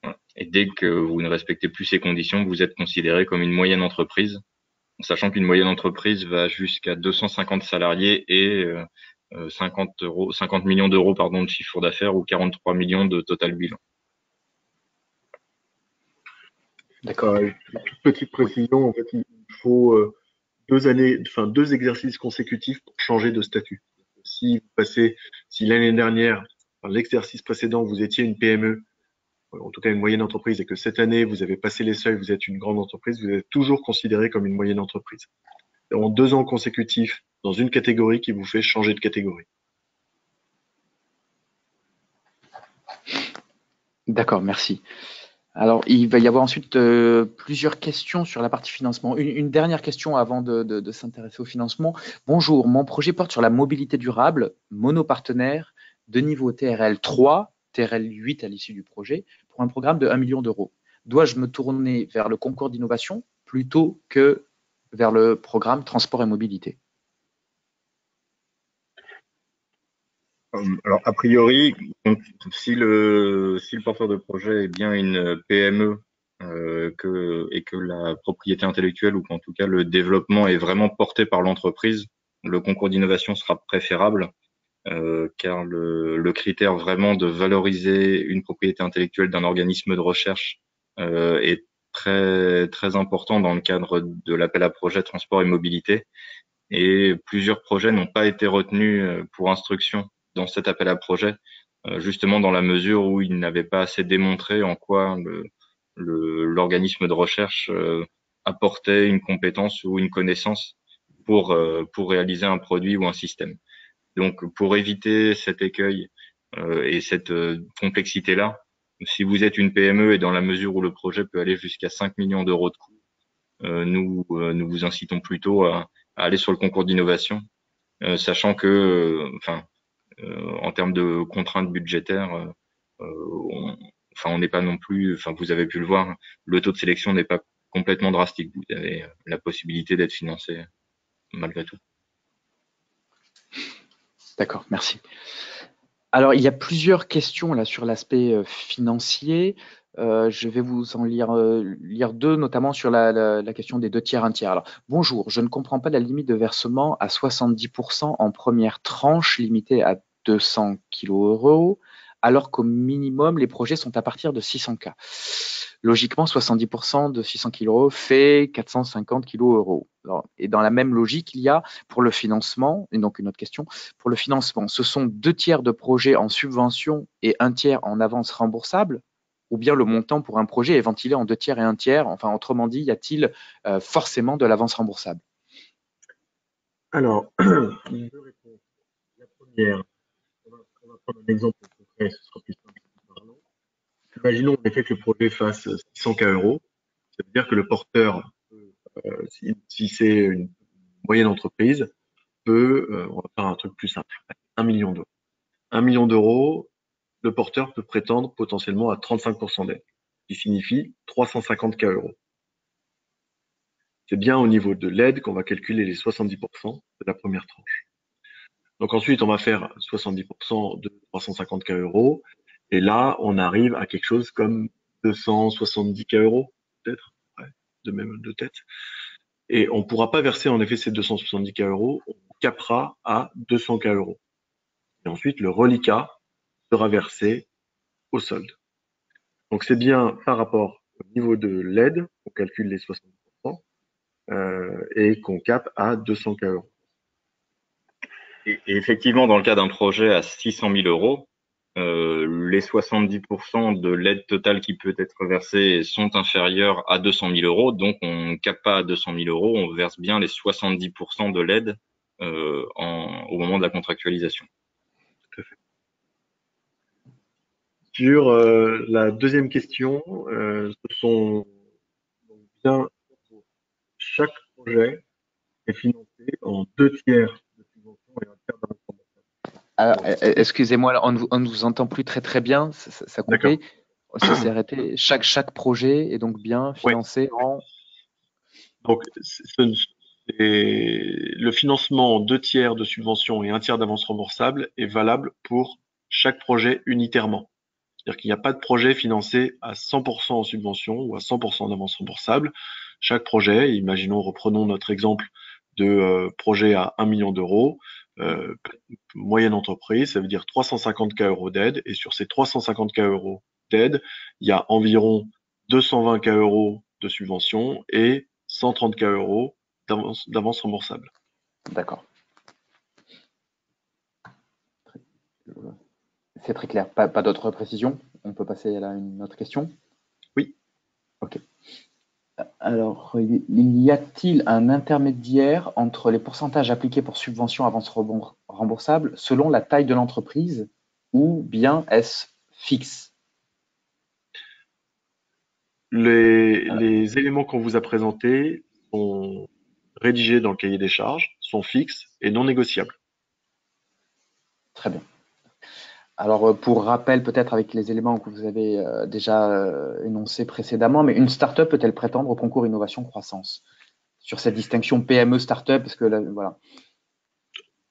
Voilà. Et dès que vous ne respectez plus ces conditions, vous êtes considéré comme une moyenne entreprise, sachant qu'une moyenne entreprise va jusqu'à 250 salariés et 50 millions d'euros de chiffre d'affaires ou 43 millions de total bilan. D'accord. Une toute petite précision, en fait, il faut 2 exercices consécutifs pour changer de statut. Si l'année dernière, l'exercice précédent, vous étiez une PME, en tout cas une moyenne entreprise, et que cette année, vous avez passé les seuils, vous êtes une grande entreprise, vous êtes toujours considéré comme une moyenne entreprise. C'est en 2 ans consécutifs dans une catégorie qui vous fait changer de catégorie. D'accord, merci. Alors, il va y avoir ensuite plusieurs questions sur la partie financement. Une dernière question avant de s'intéresser au financement. Bonjour, mon projet porte sur la mobilité durable, monopartenaire, de niveau TRL 3, TRL 8 à l'issue du projet, pour un programme de 1 million d'euros. Dois-je me tourner vers le concours d'innovation plutôt que vers le programme transport et mobilité? Alors, a priori, donc, si le porteur de projet est bien une PME et que la propriété intellectuelle ou qu'en tout cas le développement est vraiment porté par l'entreprise, le concours d'innovation sera préférable car le critère vraiment de valoriser une propriété intellectuelle d'un organisme de recherche est très très important dans le cadre de l'appel à projet transport et mobilité. Et plusieurs projets n'ont pas été retenus pour instruction dans cet appel à projet, justement dans la mesure où ils n'avaient pas assez démontré en quoi l'organisme de recherche apportait une compétence ou une connaissance pour réaliser un produit ou un système. Donc, pour éviter cet écueil et cette complexité-là, si vous êtes une PME et dans la mesure où le projet peut aller jusqu'à 5 millions d'euros de coût, nous vous incitons plutôt à aller sur le concours d'innovation, sachant que, en termes de contraintes budgétaires, on n'est pas non plus, vous avez pu le voir, le taux de sélection n'est pas complètement drastique. Vous avez la possibilité d'être financé malgré tout. D'accord, merci. Alors, il y a plusieurs questions là sur l'aspect financier. Je vais vous en lire deux, notamment sur la question des 2 tiers, 1 tiers. Alors, bonjour, je ne comprends pas la limite de versement à 70% en première tranche limitée à 200 kg, alors qu'au minimum, les projets sont à partir de 600 K. Logiquement, 70% de 600 kg fait 450 kg. Et dans la même logique, il y a pour le financement, et donc une autre question, pour le financement, ce sont 2 tiers de projets en subvention et 1 tiers en avance remboursable, ou bien le montant pour un projet est ventilé en 2 tiers et 1 tiers? Enfin, autrement dit, y a-t-il forcément de l'avance remboursable? Alors, 2 réponses. La première, on va prendre un exemple concret, ce sera plus simple en parlant. Imaginons en effet que le projet fasse 600 K euros. Ça veut dire que le porteur, si c'est une moyenne entreprise, on va faire un truc plus simple, 1 million d'euros. 1 million d'euros, le porteur peut prétendre potentiellement à 35% d'aide, ce qui signifie 350 K euros. C'est bien au niveau de l'aide qu'on va calculer les 70% de la première tranche. Donc ensuite, on va faire 70% de 350 K euros. Et là, on arrive à quelque chose comme 270 K euros, peut-être, ouais, de tête. Et on ne pourra pas verser en effet ces 270 K euros, on capera à 200 K euros. Et ensuite, le reliquat sera versé au solde. Donc c'est bien par rapport au niveau de l'aide qu'on calcule les 70% et qu'on capte à 200 K euros. Et effectivement, dans le cas d'un projet à 600 000 euros, les 70% de l'aide totale qui peut être versée sont inférieurs à 200 000 euros. Donc, on ne capte pas à 200 000 euros, on verse bien les 70% de l'aide au moment de la contractualisation. Tout à fait. Sur la deuxième question, ce sont donc bien pour chaque projet est financé en 2 tiers de subvention et un tiers d'avancement. Excusez-moi, on ne vous entend plus très très bien, ça D'accord. coupait, ça s'est arrêté. Chaque projet est donc bien Oui. financé en… Donc, le financement en 2 tiers de subvention et un tiers d'avance remboursable est valable pour chaque projet unitairement. C'est-à-dire qu'il n'y a pas de projet financé à 100% en subvention ou à 100% d'avance remboursable. Chaque projet, imaginons, reprenons notre exemple de projet à 1 million d'euros, moyenne entreprise, ça veut dire 350 K euros d'aide. Et sur ces 350 K euros d'aide, il y a environ 220 K euros de subvention et 130 K euros d'avance remboursable. D'accord. C'est très clair. Pas d'autres précisions? On peut passer à une autre question? Oui. Ok. Alors, y a-t-il un intermédiaire entre les pourcentages appliqués pour subvention avance remboursable selon la taille de l'entreprise ou bien est-ce fixe? Les éléments qu'on vous a présentés sont rédigés dans le cahier des charges, sont fixes et non négociables. Très bien. Alors, pour rappel, peut-être avec les éléments que vous avez déjà énoncés précédemment, mais une start-up peut-elle prétendre au concours Innovation Croissance? Sur cette distinction PME-start-up, parce que là, voilà.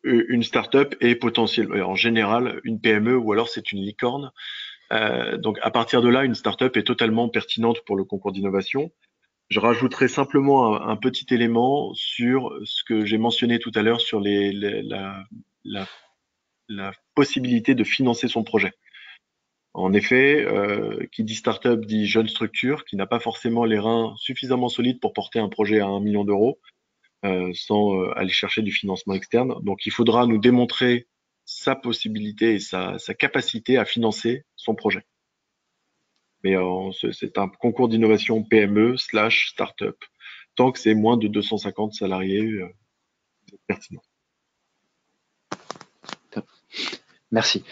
Une start-up est potentiellement, en général, une PME ou alors c'est une licorne. Donc à partir de là, une start-up est totalement pertinente pour le concours d'innovation. Je rajouterai simplement un petit élément sur ce que j'ai mentionné tout à l'heure sur la possibilité de financer son projet. En effet, qui dit start-up dit jeune structure qui n'a pas forcément les reins suffisamment solides pour porter un projet à 1 million d'euros sans aller chercher du financement externe. Donc il faudra nous démontrer sa possibilité et sa capacité à financer son projet. Mais c'est un concours d'innovation PME/start-up. Tant que c'est moins de 250 salariés, c'est pertinent. Merci.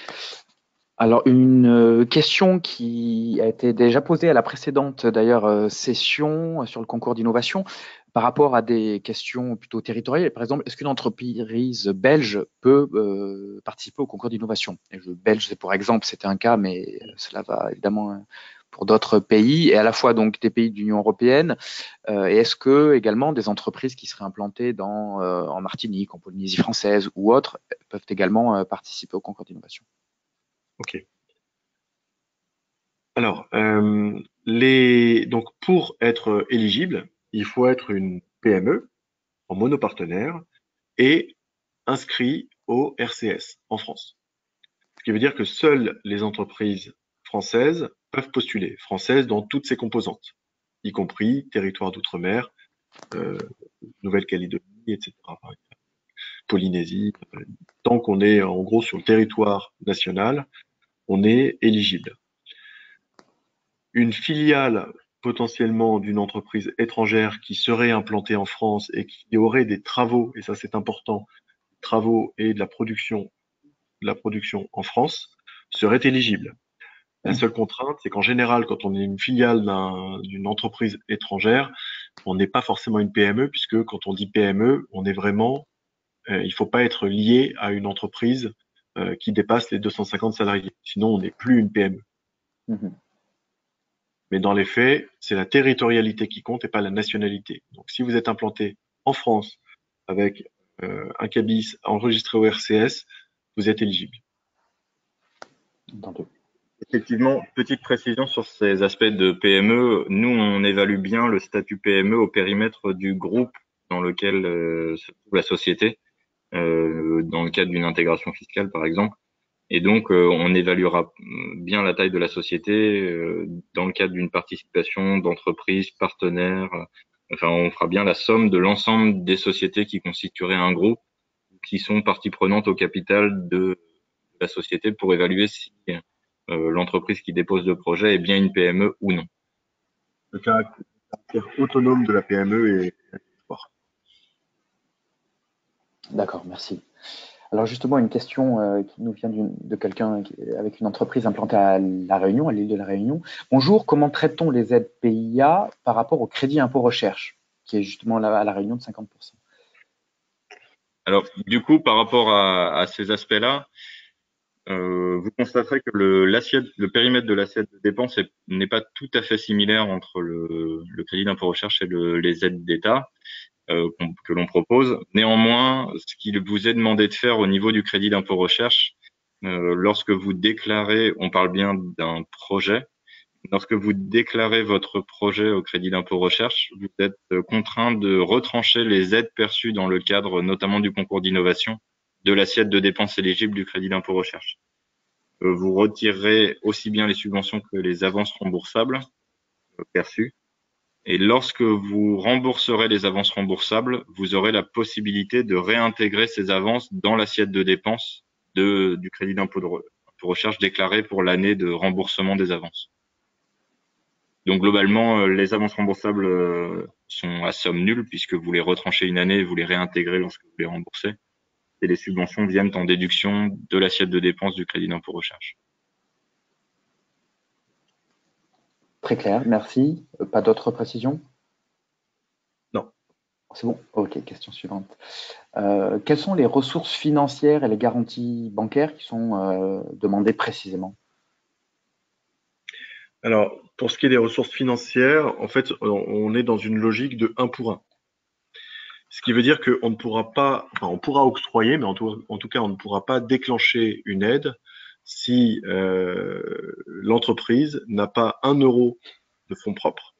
Alors, une question qui a été déjà posée à la précédente d'ailleurs session sur le concours d'innovation par rapport à des questions plutôt territoriales. Par exemple, est-ce qu'une entreprise belge peut participer au concours d'innovation? Belge, c'est pour exemple, c'était un cas, mais cela va évidemment pour d'autres pays, et à la fois donc des pays de l'Union européenne. Et est-ce que également des entreprises qui seraient implantées en Martinique, en Polynésie française ou autres peuvent également participer au concours d'innovation? Ok. Alors, donc pour être éligible, il faut être une PME en monopartenaire et inscrit au RCS en France. Ce qui veut dire que seules les entreprises françaises peuvent postuler, françaises dans toutes ses composantes, y compris territoire d'outre-mer, Nouvelle-Calédonie, etc. Polynésie. Tant qu'on est en gros sur le territoire national, on est éligible. Une filiale potentiellement d'une entreprise étrangère qui serait implantée en France et qui aurait des travaux, et ça c'est important, travaux et de la production en France, serait éligible. La seule contrainte, c'est qu'en général, quand on est une filiale d'une entreprise étrangère, on n'est pas forcément une PME, puisque quand on dit PME, on est vraiment, il faut pas être lié à une entreprise qui dépasse les 250 salariés. Sinon, on n'est plus une PME. Mmh. Mais dans les faits, c'est la territorialité qui compte et pas la nationalité. Donc, si vous êtes implanté en France avec un cabis enregistré au RCS, vous êtes éligible. Entendu. Effectivement, petite précision sur ces aspects de PME. Nous, on évalue bien le statut PME au périmètre du groupe dans lequel se trouve la société, dans le cadre d'une intégration fiscale, par exemple. Et donc, on évaluera bien la taille de la société dans le cadre d'une participation d'entreprises, partenaires. Enfin, on fera bien la somme de l'ensemble des sociétés qui constitueraient un groupe, qui sont partie prenante au capital de la société pour évaluer si l'entreprise qui dépose le projet est bien une PME ou non. Le caractère autonome de la PME est fort. D'accord, merci. Alors justement, une question qui nous vient de quelqu'un avec une entreprise implantée à La Réunion, à l'île de La Réunion. Bonjour, comment traite-t-on les aides PIA par rapport au crédit impôt recherche, qui est justement là à La Réunion de 50%? Alors, du coup, par rapport à ces aspects-là, vous constaterez que le périmètre de l'assiette de dépenses n'est pas tout à fait similaire entre le crédit d'impôt recherche et les aides d'État que l'on propose. Néanmoins, ce qu'il vous est demandé de faire au niveau du crédit d'impôt recherche, lorsque vous déclarez, on parle bien d'un projet, lorsque vous déclarez votre projet au crédit d'impôt recherche, vous êtes contraint de retrancher les aides perçues dans le cadre notamment du concours d'innovation de l'assiette de dépenses éligibles du crédit d'impôt recherche. Vous retirerez aussi bien les subventions que les avances remboursables perçues. Et lorsque vous rembourserez les avances remboursables, vous aurez la possibilité de réintégrer ces avances dans l'assiette de dépenses du crédit d'impôt de recherche déclaré pour l'année de remboursement des avances. Donc globalement, les avances remboursables sont à somme nulle puisque vous les retranchez une année et vous les réintégrez lorsque vous les remboursez. Et les subventions viennent en déduction de l'assiette de dépenses du crédit d'impôt recherche. Très clair, merci. Pas d'autres précisions? Non. C'est bon? Ok, question suivante. Quelles sont les ressources financières et les garanties bancaires qui sont demandées précisément? Alors, pour ce qui est des ressources financières, en fait, on est dans une logique de 1 pour 1. Ce qui veut dire qu'on ne pourra pas, enfin, on pourra octroyer, mais en tout cas, on ne pourra pas déclencher une aide si l'entreprise n'a pas 1 euro de fonds propres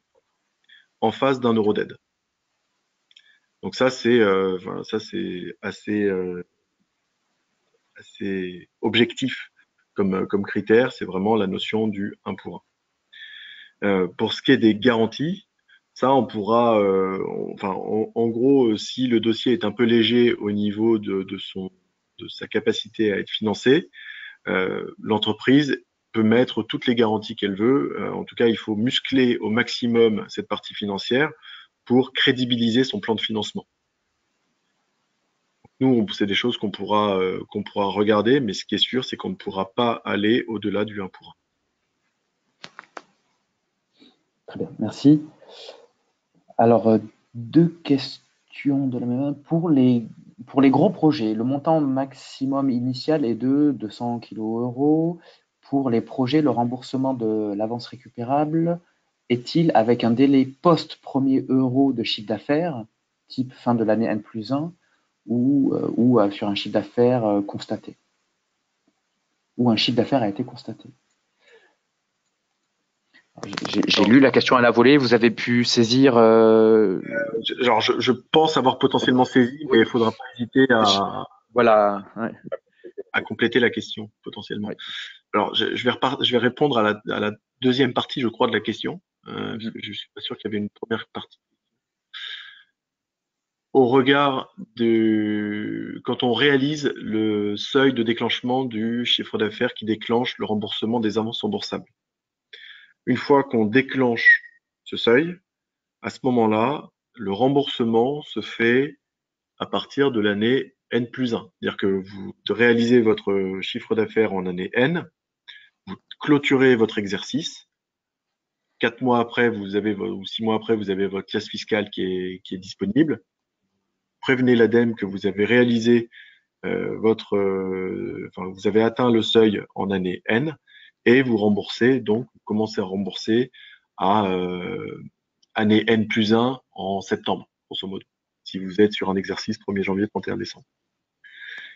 en face d'1 euro d'aide. Donc ça, c'est assez objectif comme critère. C'est vraiment la notion du 1 pour 1. Pour ce qui est des garanties, ça, on pourra, en gros, si le dossier est un peu léger au niveau de sa capacité à être financé, l'entreprise peut mettre toutes les garanties qu'elle veut. En tout cas, il faut muscler au maximum cette partie financière pour crédibiliser son plan de financement. Nous, c'est des choses qu'on pourra regarder, mais ce qui est sûr, c'est qu'on ne pourra pas aller au-delà du 1 pour 1. Très bien, merci. Alors, deux questions de la même. Pour les gros projets, le montant maximum initial est de 200 kg. Pour les projets, le remboursement de l'avance récupérable est-il avec un délai post-premier euro de chiffre d'affaires, type fin de l'année N+1, ou sur un chiffre d'affaires constaté, ou un chiffre d'affaires a été constaté? J'ai lu la question à la volée, vous avez pu saisir je pense avoir potentiellement saisi, mais il faudra pas hésiter voilà, ouais. à compléter la question potentiellement. Oui. Alors, je vais répondre à la deuxième partie, je crois, de la question. Parce que je suis pas sûr qu'il y avait une première partie. Au regard quand on réalise le seuil de déclenchement du chiffre d'affaires qui déclenche le remboursement des avances remboursables. Une fois qu'on déclenche ce seuil, à ce moment-là, le remboursement se fait à partir de l'année N+1. C'est-à-dire que vous réalisez votre chiffre d'affaires en année N, vous clôturez votre exercice. 4 mois après, ou 6 mois après, vous avez votre pièce fiscale qui est disponible. Prévenez l'ADEME que vous avez réalisé vous avez atteint le seuil en année N et vous remboursez, donc vous commencez à rembourser à année N+1 en septembre, grosso modo, si vous êtes sur un exercice 1er janvier, 31 décembre.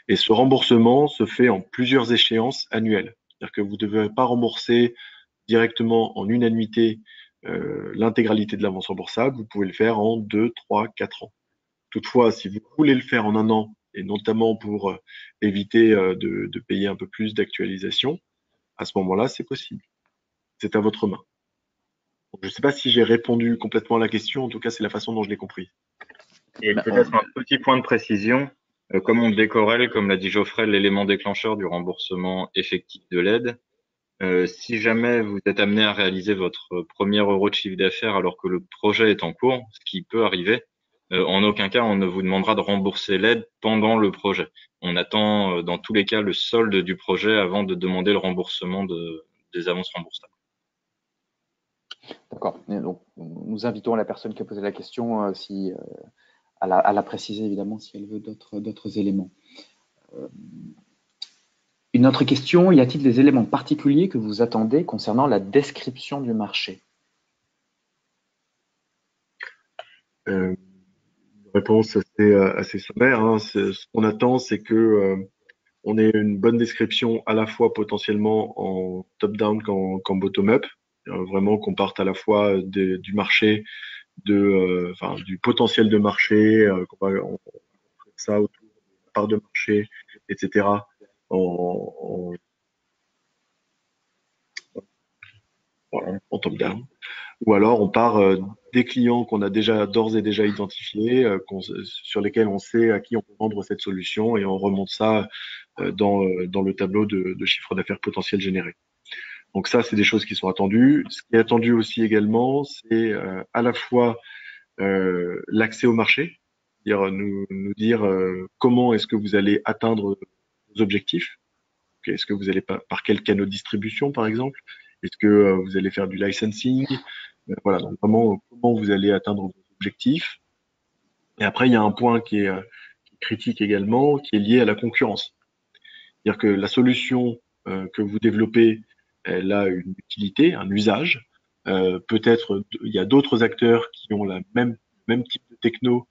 Et ce remboursement se fait en plusieurs échéances annuelles. C'est-à-dire que vous ne devez pas rembourser directement en une annuité l'intégralité de l'avance remboursable, vous pouvez le faire en 2, 3, 4 ans. Toutefois, si vous voulez le faire en 1 an, et notamment pour éviter de payer un peu plus d'actualisation, à ce moment-là, c'est possible. C'est à votre main. Donc, je ne sais pas si j'ai répondu complètement à la question, en tout cas, c'est la façon dont je l'ai compris. Et peut-être un petit point de précision, comme on décorrèle, comme l'a dit Geoffrey, l'élément déclencheur du remboursement effectif de l'aide, si jamais vous êtes amené à réaliser votre premier euro de chiffre d'affaires alors que le projet est en cours, ce qui peut arriver, en aucun cas on ne vous demandera de rembourser l'aide pendant le projet. On attend dans tous les cas le solde du projet avant de demander le remboursement des avances remboursables. D'accord. Donc, nous invitons la personne qui a posé la question à la préciser évidemment si elle veut d'autres éléments. Une autre question, y a-t-il des éléments particuliers que vous attendez concernant la description du marché? Une réponse assez sommaire, hein. Ce qu'on attend, c'est que on ait une bonne description à la fois potentiellement en top-down qu'en bottom-up. Vraiment qu'on parte à la fois du marché, enfin, du potentiel de marché, on fait ça autour de la part de marché, etc. en, en top-down. Ou alors on part des clients qu'on a d'ores et déjà identifiés, sur lesquels on sait à qui on peut vendre cette solution et on remonte ça dans le tableau de chiffre d'affaires potentiel généré. Donc ça, c'est des choses qui sont attendues. Ce qui est attendu aussi également, c'est à la fois l'accès au marché, c'est-à-dire nous dire comment est-ce que vous allez atteindre vos objectifs. Est-ce que vous allez par quel canal de distribution, par exemple? Est-ce que vous allez faire du licensing? Voilà, donc vraiment comment vous allez atteindre vos objectifs. Et après, il y a un point qui est critique également, qui est lié à la concurrence. C'est-à-dire que la solution que vous développez, elle a une utilité, un usage. Peut-être il y a d'autres acteurs qui ont la même type de techno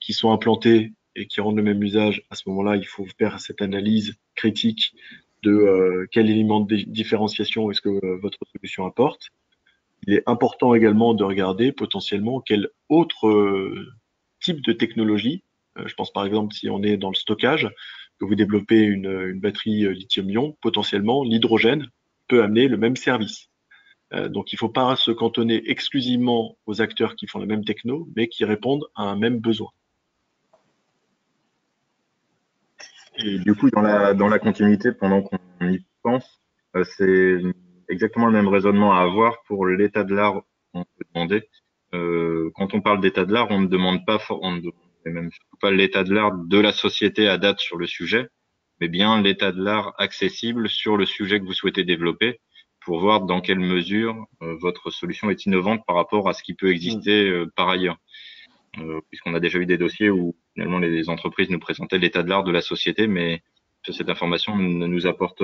qui sont implantés et qui rendent le même usage. À ce moment-là, il faut faire cette analyse critique de quel élément de différenciation est-ce que votre solution apporte. Il est important également de regarder potentiellement quel autre type de technologie, je pense par exemple si on est dans le stockage, que vous développez une batterie lithium-ion, potentiellement l'hydrogène peut amener le même service. Donc il ne faut pas se cantonner exclusivement aux acteurs qui font la même techno, mais qui répondent à un même besoin. Et du coup, dans la continuité, pendant qu'on y pense, c'est exactement le même raisonnement à avoir pour l'état de l'art. On peut demander, quand on parle d'état de l'art, on ne demande pas, on ne demande même surtout pas l'état de l'art de la société à date sur le sujet, mais bien l'état de l'art accessible sur le sujet que vous souhaitez développer, pour voir dans quelle mesure votre solution est innovante par rapport à ce qui peut exister par ailleurs. Puisqu'on a déjà eu des dossiers où finalement les entreprises nous présentaient l'état de l'art de la société, mais cette information ne nous apporte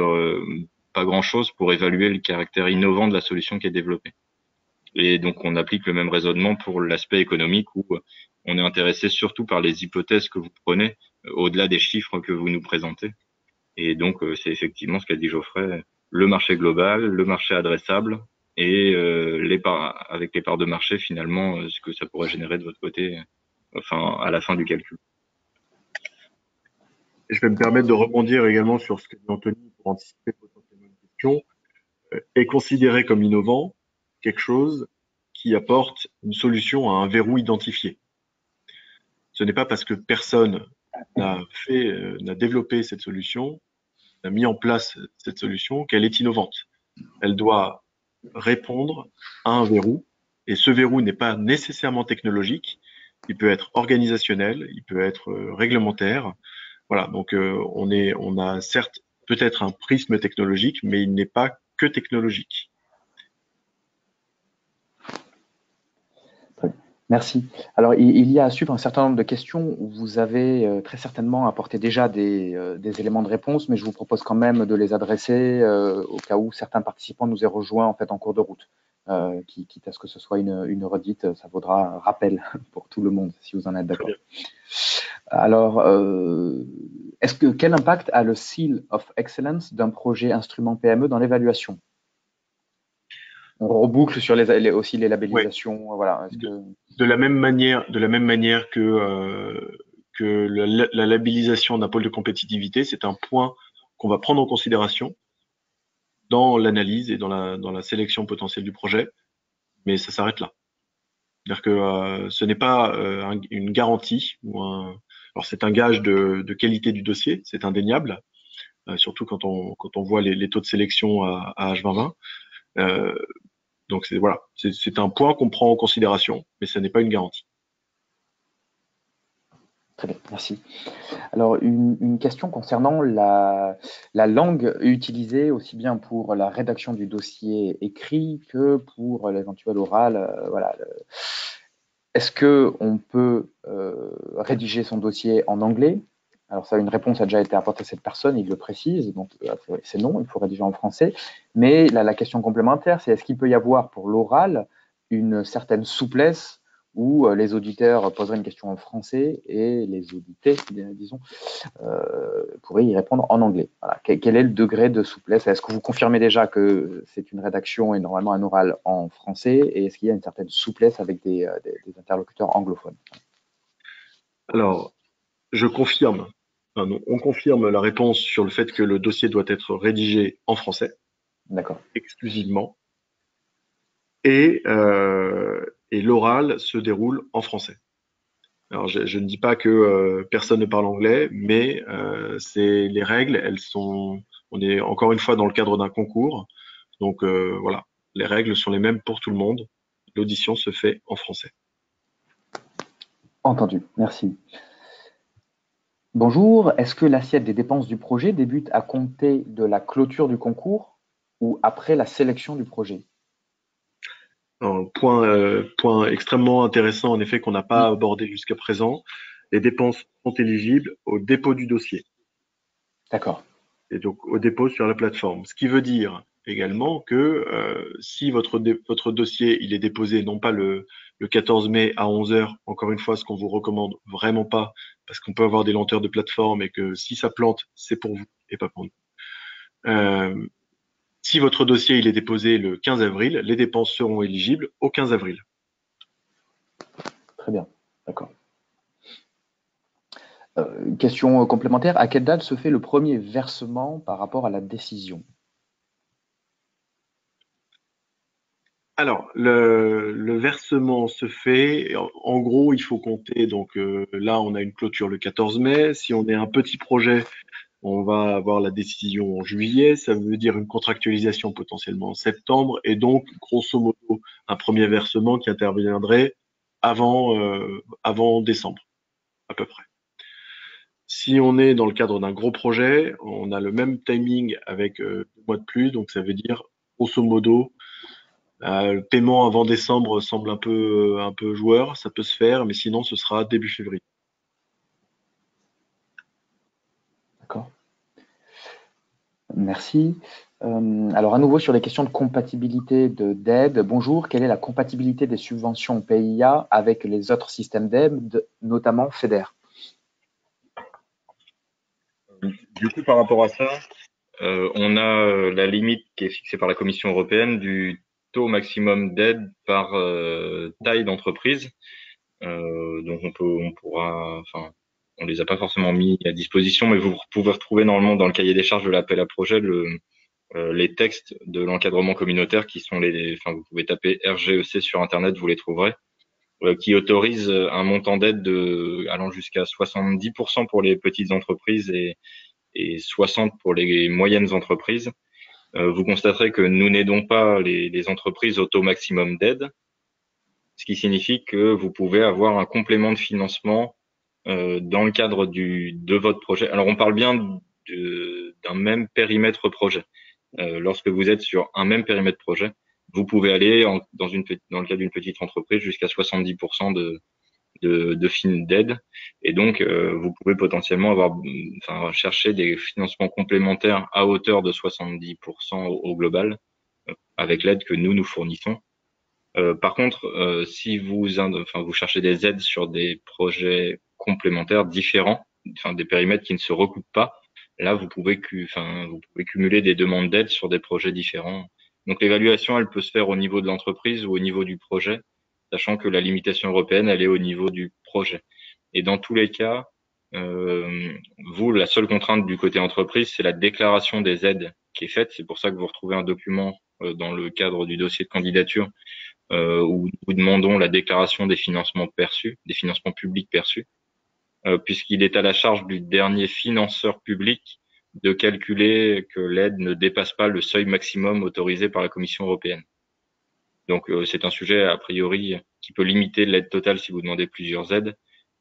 pas grand-chose pour évaluer le caractère innovant de la solution qui est développée. Et donc on applique le même raisonnement pour l'aspect économique où on est intéressé surtout par les hypothèses que vous prenez, au-delà des chiffres que vous nous présentez. Et donc c'est effectivement ce qu'a dit Geoffrey, le marché global, le marché adressable, et avec les parts de marché finalement, ce que ça pourrait générer de votre côté, enfin à la fin du calcul. Et je vais me permettre de rebondir également sur ce que dit Anthony pour anticiper potentiellement une question. Est considéré comme innovant quelque chose qui apporte une solution à un verrou identifié. Ce n'est pas parce que personne n'a développé cette solution, n'a mis en place cette solution qu'elle est innovante. Elle doit répondre à un verrou, et ce verrou n'est pas nécessairement technologique, il peut être organisationnel, il peut être réglementaire. Voilà, donc on a certes peut-être un prisme technologique, mais il n'est pas que technologique. Merci. Alors, il y a à suivre un certain nombre de questions où vous avez très certainement apporté déjà des éléments de réponse, mais je vous propose quand même de les adresser au cas où certains participants nous aient rejoints en fait en cours de route. Quitte à ce que ce soit une redite, ça vaudra un rappel pour tout le monde, si vous en êtes d'accord. Alors, quel impact a le Seal of Excellence d'un projet instrument PME dans l'évaluation? On reboucle sur aussi les labellisations. Ouais. Voilà. De la même manière que la labellisation d'un pôle de compétitivité, c'est un point qu'on va prendre en considération dans l'analyse et dans la sélection potentielle du projet, mais ça s'arrête là. C'est-à-dire que ce n'est pas une garantie alors c'est un gage de qualité du dossier, c'est indéniable, surtout quand on voit les taux de sélection à H2020. Donc voilà, c'est un point qu'on prend en considération, mais ce n'est pas une garantie. Très bien, merci. Alors, une question concernant la langue utilisée aussi bien pour la rédaction du dossier écrit que pour l'éventuel oral. Voilà. Est-ce qu'on peut rédiger son dossier en anglais? Alors ça, une réponse a déjà été apportée à cette personne, il le précise, donc c'est non, il faut rédiger en français. Mais la question complémentaire, c'est est-ce qu'il peut y avoir pour l'oral une certaine souplesse où les auditeurs poseraient une question en français et les audités, disons, pourraient y répondre en anglais. Voilà. Quel est le degré de souplesse? Est-ce que vous confirmez déjà que c'est une rédaction et normalement un oral en français? Et est-ce qu'il y a une certaine souplesse avec des interlocuteurs anglophones? Alors, je confirme, enfin non, on confirme la réponse sur le fait que le dossier doit être rédigé en français, D'accord. exclusivement, et l'oral se déroule en français. Alors, je ne dis pas que personne ne parle anglais, mais c'est les règles, on est encore une fois dans le cadre d'un concours, donc voilà, les règles sont les mêmes pour tout le monde. L'audition se fait en français. Entendu, merci. Bonjour, est-ce que l'assiette des dépenses du projet débute à compter de la clôture du concours ou après la sélection du projet? Un point extrêmement intéressant, en effet, qu'on n'a pas abordé jusqu'à présent. Les dépenses sont éligibles au dépôt du dossier D'accord. et donc au dépôt sur la plateforme. Ce qui veut dire également que si votre dossier il est déposé non pas le 14 mai à 11 heures, encore une fois, ce qu'on vous recommande vraiment pas, parce qu'on peut avoir des lenteurs de plateforme et que si ça plante, c'est pour vous et pas pour nous. Si votre dossier il est déposé le 15 avril, les dépenses seront éligibles au 15 avril. Très bien, d'accord. Question complémentaire, à quelle date se fait le premier versement par rapport à la décision? Alors, le versement se fait, en gros, il faut compter, donc là, on a une clôture le 14 mai. Si on est un petit projet, on va avoir la décision en juillet. Ça veut dire une contractualisation potentiellement en septembre. Et donc, grosso modo, un premier versement qui interviendrait avant décembre, à peu près. Si on est dans le cadre d'un gros projet, on a le même timing avec 2 mois de plus. Donc, ça veut dire, grosso modo, le paiement avant décembre semble un peu joueur, ça peut se faire, mais sinon ce sera début février. D'accord. Merci. Alors à nouveau sur les questions de compatibilité d'aide, bonjour, quelle est la compatibilité des subventions PIA avec les autres systèmes d'aide, notamment FEDER? Du coup, par rapport à ça, on a la limite qui est fixée par la Commission européenne du taux maximum d'aide par taille d'entreprise. Donc on les a pas forcément mis à disposition, mais vous pouvez retrouver normalement dans le cahier des charges de l'appel à projet les textes de l'encadrement communautaire qui sont vous pouvez taper RGEC sur internet, vous les trouverez, qui autorise un montant d'aide allant jusqu'à 70% pour les petites entreprises et 60 pour les moyennes entreprises. Vous constaterez que nous n'aidons pas les entreprises au taux maximum d'aide, ce qui signifie que vous pouvez avoir un complément de financement dans le cadre de votre projet. Alors on parle bien d'un même périmètre projet. Lorsque vous êtes sur un même périmètre projet, vous pouvez aller dans le cadre d'une petite entreprise jusqu'à 70% d'aide, et donc vous pouvez potentiellement chercher des financements complémentaires à hauteur de 70% au global avec l'aide que nous fournissons. Par contre, si vous cherchez des aides sur des projets complémentaires différents, des périmètres qui ne se recoupent pas, là vous pouvez cumuler des demandes d'aide sur des projets différents. Donc l'évaluation, elle peut se faire au niveau de l'entreprise ou au niveau du projet, sachant que la limitation européenne, elle est au niveau du projet. Et dans tous les cas, la seule contrainte du côté entreprise, c'est la déclaration des aides qui est faite. C'est pour ça que vous retrouvez un document dans le cadre du dossier de candidature où nous demandons la déclaration des financements perçus, des financements publics perçus, puisqu'il est à la charge du dernier financeur public de calculer que l'aide ne dépasse pas le seuil maximum autorisé par la Commission européenne. Donc c'est un sujet a priori qui peut limiter l'aide totale si vous demandez plusieurs aides,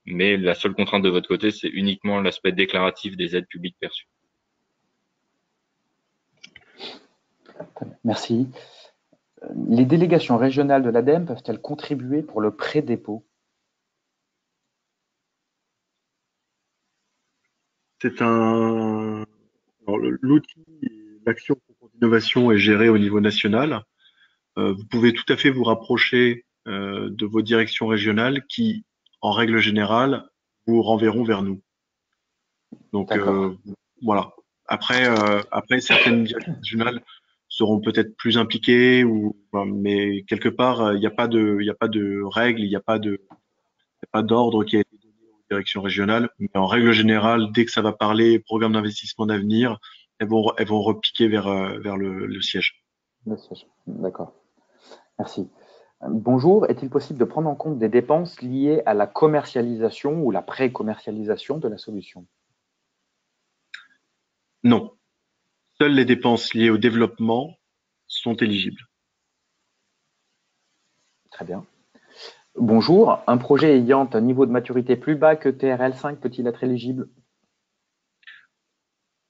mais la seule contrainte de votre côté, c'est uniquement l'aspect déclaratif des aides publiques perçues. Merci. Les délégations régionales de l'ADEME peuvent-elles contribuer pour le pré-dépôt? C'est un. Alors, l'outil, l'action concours d'innovation est géré au niveau national. Vous pouvez tout à fait vous rapprocher de vos directions régionales qui, en règle générale, vous renverront vers nous. Donc D'accord. voilà. Après, certaines directions régionales seront peut-être plus impliquées enfin, mais quelque part, il n'y a pas de règles, il n'y a pas d'ordre qui a été donné aux directions régionales. Mais en règle générale, dès que ça va parler programme d'investissement d'avenir, elles vont repiquer vers le siège. Le siège. D'accord. Merci. Bonjour, est-il possible de prendre en compte des dépenses liées à la commercialisation ou la pré-commercialisation de la solution? Non. Seules les dépenses liées au développement sont éligibles. Très bien. Bonjour, un projet ayant un niveau de maturité plus bas que TRL5 peut-il être éligible?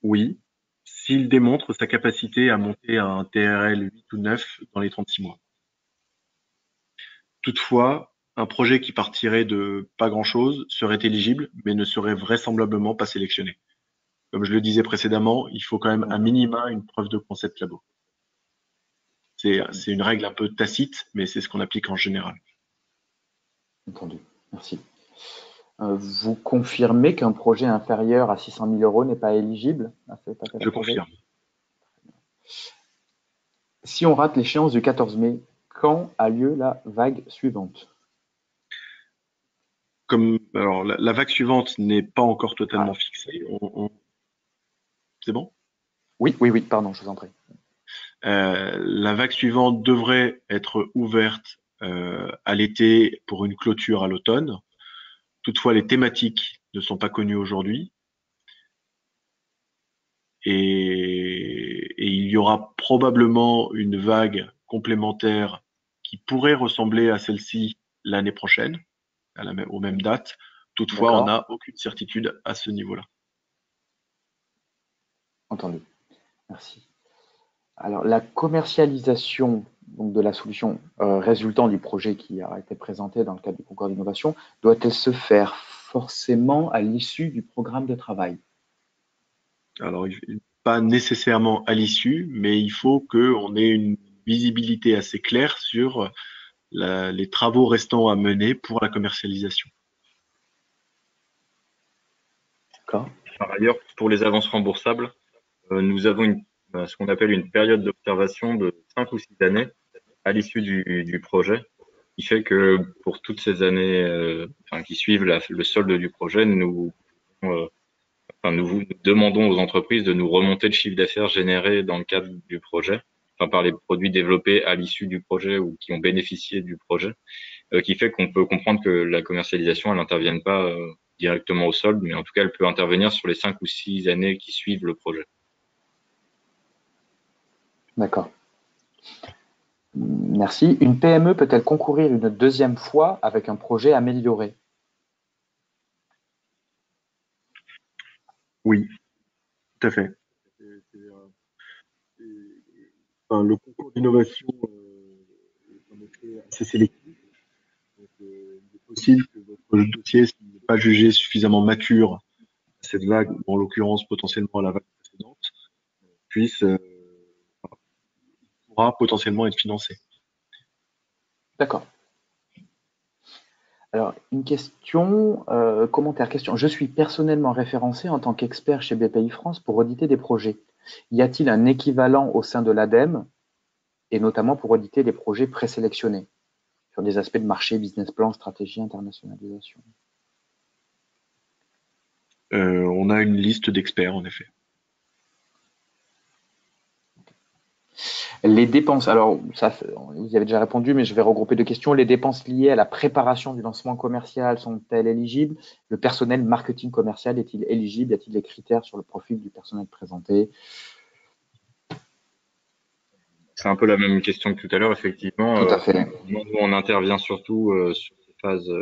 Oui, s'il démontre sa capacité à monter à un TRL 8 ou 9 dans les 36 mois. Toutefois, un projet qui partirait de pas grand-chose serait éligible, mais ne serait vraisemblablement pas sélectionné. Comme je le disais précédemment, il faut quand même un minima une preuve de concept labo. C'est une règle un peu tacite, mais c'est ce qu'on applique en général. Entendu, merci. Vous confirmez qu'un projet inférieur à 600 000 € n'est pas éligible à cet appel à Je projet? confirme. Si on rate l'échéance du 14 mai, quand a lieu la vague suivante? Alors, la vague suivante n'est pas encore totalement fixée. C'est bon? Oui, oui, oui, pardon, je vous en prie. La vague suivante devrait être ouverte à l'été pour une clôture à l'automne. Toutefois, les thématiques ne sont pas connues aujourd'hui. Et il y aura probablement une vague complémentaire qui pourrait ressembler à celle-ci l'année prochaine, aux mêmes dates. Toutefois, on n'a aucune certitude à ce niveau-là. Entendu. Merci. Alors, la commercialisation donc, de la solution résultant du projet qui a été présenté dans le cadre du concours d'innovation doit-elle se faire forcément à l'issue du programme de travail? Alors, pas nécessairement à l'issue, mais il faut qu'on ait une visibilité assez claire sur les travaux restants à mener pour la commercialisation. D'accord. Par ailleurs, pour les avances remboursables, nous avons ce qu'on appelle une période d'observation de 5 ou 6 années à l'issue du projet, qui fait que pour toutes ces années qui suivent le solde du projet, nous demandons aux entreprises de nous remonter le chiffre d'affaires généré dans le cadre du projet, par les produits développés à l'issue du projet ou qui ont bénéficié du projet, qui fait qu'on peut comprendre que la commercialisation, elle n'intervienne pas directement au solde, mais en tout cas, elle peut intervenir sur les 5 ou 6 années qui suivent le projet. D'accord. Merci. Une PME peut-elle concourir une deuxième fois avec un projet amélioré? Oui, tout à fait. Le concours d'innovation est en effet assez sélectif. Donc, il est possible que votre dossier, s'il n'est pas jugé suffisamment mature à cette vague, ou en l'occurrence potentiellement à la vague précédente, pourra potentiellement être financé. D'accord. Alors, une question, commentaire, question. Je suis personnellement référencé en tant qu'expert chez BPI France pour auditer des projets. Y a-t-il un équivalent au sein de l'ADEME, et notamment pour auditer des projets présélectionnés sur des aspects de marché, business plan, stratégie, internationalisation? On a une liste d'experts, en effet. Les dépenses, alors ça, vous y avez déjà répondu, mais je vais regrouper deux questions. Les dépenses liées à la préparation du lancement commercial sont-elles éligibles? Le personnel marketing commercial est-il éligible? Y a-t-il des critères sur le profil du personnel présenté? C'est un peu la même question que tout à l'heure, effectivement. Tout à fait. Nous, on intervient surtout sur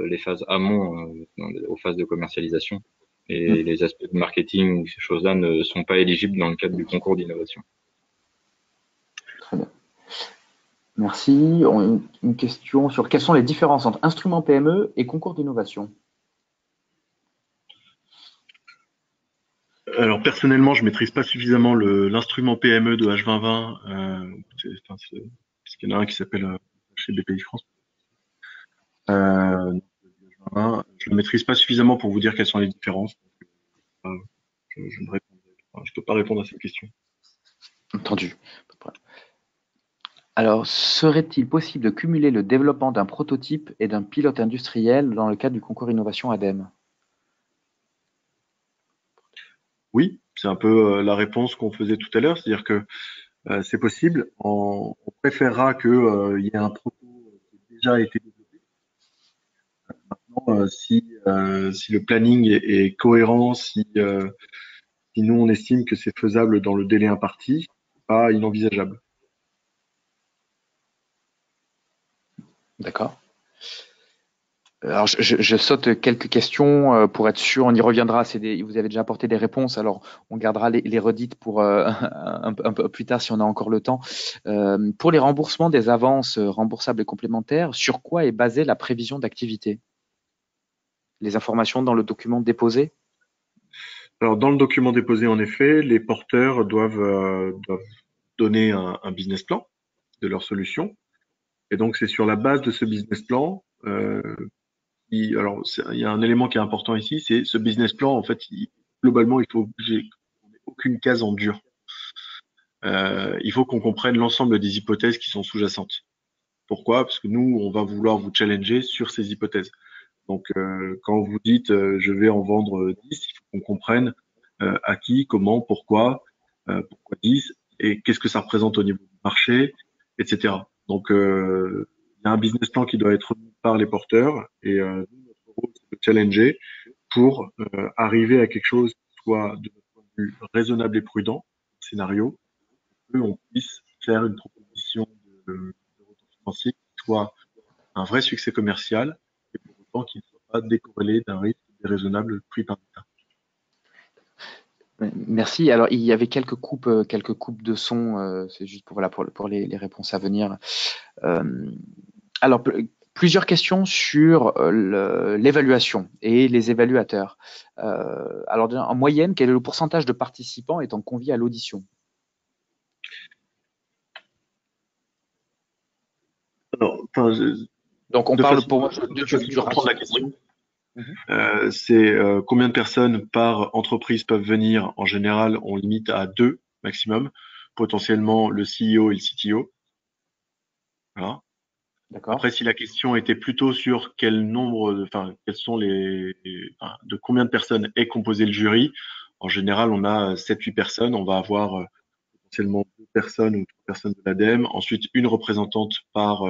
les phases amont, aux phases de commercialisation. Et les aspects de marketing ou ces choses-là ne sont pas éligibles dans le cadre du concours d'innovation. Très bien. Merci. Une question sur quelles sont les différences entre instrument PME et concours d'innovation? Alors personnellement, je maîtrise pas suffisamment l'instrument PME de H2020. Parce qu'il y en a un qui s'appelle chez BPI France. Je le maîtrise pas suffisamment pour vous dire quelles sont les différences. Euh, je peux pas répondre à cette question. Entendu. Alors, serait-il possible de cumuler le développement d'un prototype et d'un pilote industriel dans le cadre du concours innovation ADEME? Oui, c'est un peu la réponse qu'on faisait tout à l'heure, c'est-à-dire que c'est possible. On préférera que il y ait un proto qui ait déjà été développé. Maintenant, si le planning est cohérent, si nous on estime que c'est faisable dans le délai imparti, c'est pas inenvisageable. D'accord. Alors, je saute quelques questions pour être sûr, on y reviendra. Vous avez déjà apporté des réponses, alors on gardera les redites pour un peu plus tard si on a encore le temps. Pour les remboursements des avances remboursables et complémentaires, sur quoi est basée la prévision d'activité? Les informations dans le document déposé? Alors dans le document déposé, en effet, les porteurs doivent donner un business plan de leur solution. Et donc c'est sur la base de ce business plan alors, il y a un élément qui est important ici, c'est ce business plan. En fait, globalement, il faut que j'ai aucune case en dur. Il faut qu'on comprenne l'ensemble des hypothèses qui sont sous-jacentes. Pourquoi? Parce que nous, on va vouloir vous challenger sur ces hypothèses. Donc, quand vous dites je vais en vendre 10, il faut qu'on comprenne à qui, comment, pourquoi 10, et qu'est-ce que ça représente au niveau du marché, etc. Donc, il y a un business plan qui doit être remis par les porteurs, et nous, notre rôle, c'est de challenger pour arriver à quelque chose qui soit, de notre point de vue, raisonnable et prudent, scénario, qu'on puisse faire une proposition de retour financier qui soit un vrai succès commercial et pour autant qu'il ne soit pas décorrélé d'un risque déraisonnable pris par l'État. Merci. Alors, il y avait quelques coupes de son. C'est juste pour, voilà, pour les réponses à venir. Alors, plusieurs questions sur l'évaluation et les évaluateurs. Alors, en moyenne, quel est le pourcentage de participants étant conviés à l'audition? Alors, enfin, Donc, on de parle façon, pour moi de façon du de comprendre ratio. la question, Mhm. c'est combien de personnes par entreprise peuvent venir. En général, on limite à 2 maximum, potentiellement le CEO et le CTO. Voilà. D'accord. Après, si la question était plutôt sur quel nombre, quels sont de combien de personnes est composé le jury, en général, on a 7-8 personnes. On va avoir potentiellement 2 personnes ou 3 personnes de l'ADEME, ensuite une représentante par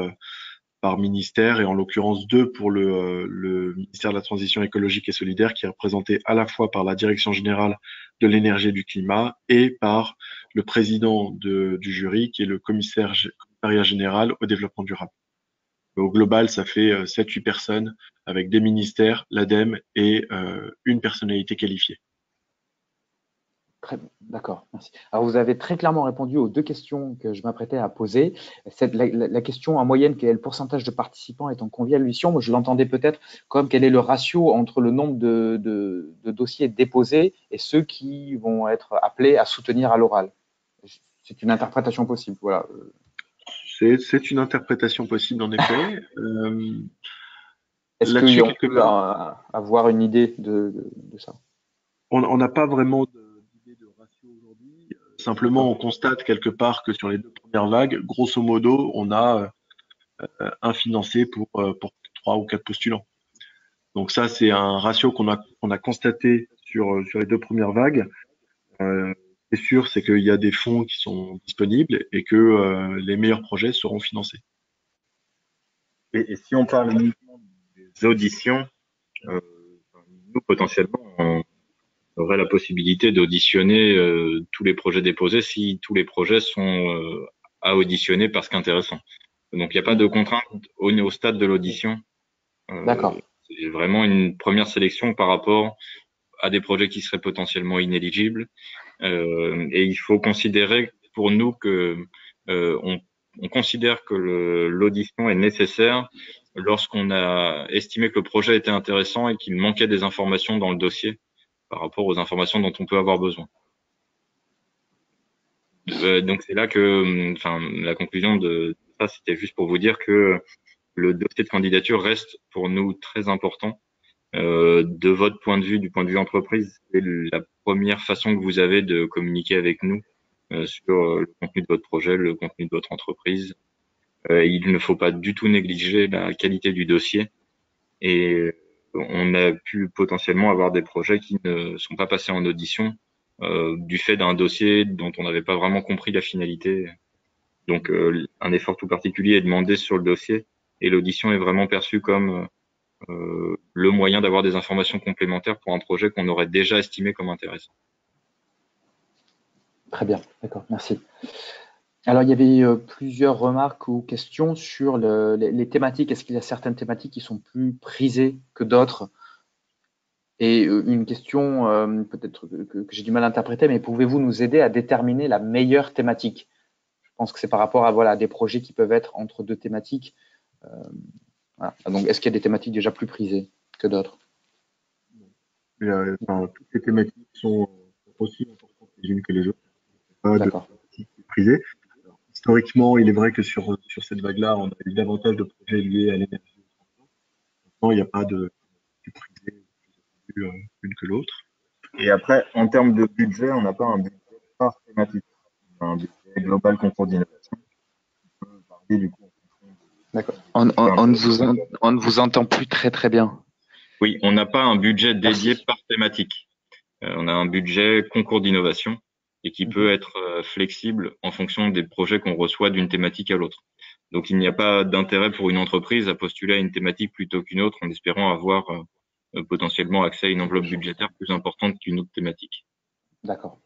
ministère, et en l'occurrence 2 pour le ministère de la Transition écologique et solidaire, qui est représenté à la fois par la Direction générale de l'énergie et du climat et par le président du jury, qui est le commissariat général au développement durable. Au global, ça fait 7-8 personnes avec des ministères, l'ADEME et une personnalité qualifiée. Très bien, d'accord, merci. Alors, vous avez très clairement répondu aux deux questions que je m'apprêtais à poser. La question en moyenne, quel est le pourcentage de participants étant conviés à l'audition? Moi, je l'entendais peut-être comme quel est le ratio entre le nombre de dossiers déposés et ceux qui vont être appelés à soutenir à l'oral. C'est une interprétation possible, voilà. C'est une interprétation possible, en effet. Est-ce Là-dessus, qu'on quelque peut part, avoir une idée de ça? on n'a pas vraiment d'idée de ratio aujourd'hui. Simplement, D'accord. on constate quelque part que sur les 2 premières vagues, grosso modo, on a un financé pour 3 ou 4 postulants. Donc ça, c'est un ratio qu'on a constaté sur les 2 premières vagues. C'est sûr, c'est qu'il y a des fonds qui sont disponibles et que les meilleurs projets seront financés. Et si on parle uniquement des auditions, nous, potentiellement, on aurait la possibilité d'auditionner tous les projets déposés si tous les projets sont à auditionner parce qu'intéressants. Donc, il n'y a pas de contrainte au stade de l'audition. D'accord. C'est vraiment une première sélection par rapport à des projets qui seraient potentiellement inéligibles. Et il faut considérer pour nous que on considère que l'audition est nécessaire lorsqu'on a estimé que le projet était intéressant et qu'il manquait des informations dans le dossier par rapport aux informations dont on peut avoir besoin. Donc c'est là que, enfin, la conclusion de ça, c'était juste pour vous dire que le dossier de candidature reste pour nous très important. De votre point de vue, du point de vue entreprise, c'est la première façon que vous avez de communiquer avec nous sur le contenu de votre projet, le contenu de votre entreprise. Il ne faut pas du tout négliger la qualité du dossier et on a pu potentiellement avoir des projets qui ne sont pas passés en audition du fait d'un dossier dont on n'avait pas vraiment compris la finalité. Donc un effort tout particulier est demandé sur le dossier et l'audition est vraiment perçue comme le moyen d'avoir des informations complémentaires pour un projet qu'on aurait déjà estimé comme intéressant. Très bien, d'accord, merci. Alors, il y avait plusieurs remarques ou questions sur les thématiques. Est-ce qu'il y a certaines thématiques qui sont plus prisées que d'autres? Et une question peut-être que j'ai du mal à interpréter, mais pouvez-vous nous aider à déterminer la meilleure thématique? Je pense que c'est par rapport à voilà, des projets qui peuvent être entre deux thématiques. Voilà. Donc, est-ce qu'il y a des thématiques déjà plus prisées que d'autres? Toutes les thématiques sont aussi importantes les unes que les autres. Pas de thématiques prisées. Alors, historiquement, il est vrai que sur cette vague-là, on a eu davantage de projets liés à l'énergie. Maintenant, il n'y a pas de plus prisé plus une que l'autre. Et après, en termes de budget, on n'a pas un budget par thématique. On a un budget global concours d'innovation qui peut varier du coup. D'accord. On ne vous entend plus très bien. Oui, on n'a pas un budget dédié par thématique. On a un budget concours d'innovation et qui peut être flexible en fonction des projets qu'on reçoit d'une thématique à l'autre. Donc, il n'y a pas d'intérêt pour une entreprise à postuler à une thématique plutôt qu'une autre en espérant avoir potentiellement accès à une enveloppe budgétaire plus importante qu'une autre thématique. D'accord.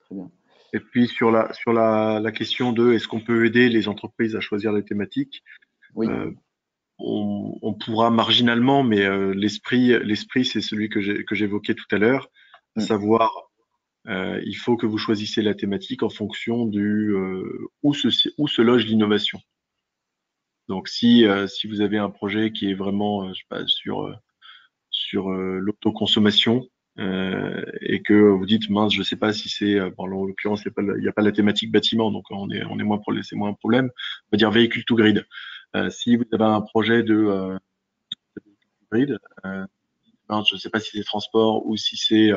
Très bien. Et puis sur la question de est-ce qu'on peut aider les entreprises à choisir les thématiques, oui. On pourra marginalement, mais l'esprit c'est celui que j'évoquais tout à l'heure, à savoir il faut que vous choisissiez la thématique en fonction du où se loge l'innovation. Donc si vous avez un projet qui est vraiment je sais pas, sur l'autoconsommation et que vous dites mince je sais pas si c'est en l'occurrence il n'y a pas la thématique bâtiment donc c'est moins un problème, on va dire véhicule to grid. Si vous avez un projet de grid, mince, je sais pas si c'est transport ou si c'est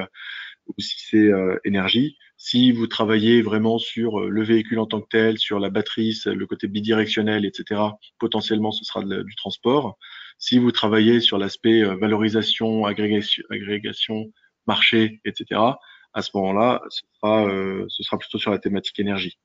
énergie. Si vous travaillez vraiment sur le véhicule en tant que tel, sur la batterie, le côté bidirectionnel, etc., potentiellement, ce sera du transport. Si vous travaillez sur l'aspect valorisation, agrégation, marché, etc., à ce moment-là, ce sera plutôt sur la thématique énergie.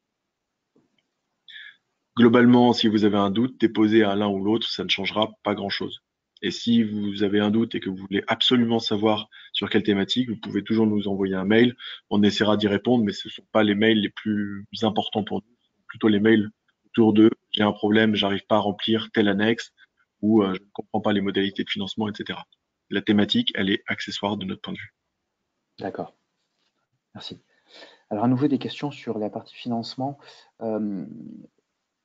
Globalement, si vous avez un doute, déposez à l'un ou l'autre, ça ne changera pas grand-chose. Et si vous avez un doute et que vous voulez absolument savoir sur quelle thématique, vous pouvez toujours nous envoyer un mail. On essaiera d'y répondre, mais ce ne sont pas les mails les plus importants pour nous. Plutôt les mails autour de j'ai un problème, j'arrive pas à remplir telle annexe ou je ne comprends pas les modalités de financement, etc. La thématique, elle est accessoire de notre point de vue. D'accord. Merci. Alors, à nouveau, des questions sur la partie financement.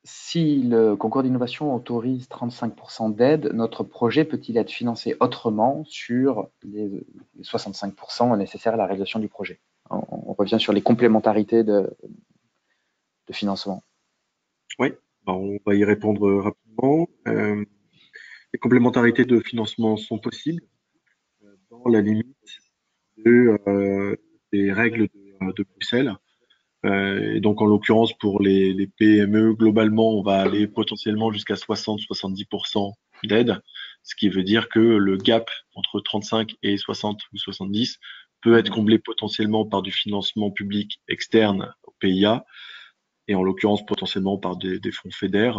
Si le concours d'innovation autorise 35% d'aide, notre projet peut-il être financé autrement sur les 65% nécessaires à la réalisation du projet? On revient sur les complémentarités de financement. Oui, on va y répondre rapidement. Les complémentarités de financement sont possibles dans la limite des règles de Bruxelles. Et donc, en l'occurrence, pour les PME, globalement, on va aller potentiellement jusqu'à 60-70% d'aide, ce qui veut dire que le gap entre 35 et 60 ou 70 peut être comblé potentiellement par du financement public externe au PIA, et en l'occurrence potentiellement par des fonds FEDER.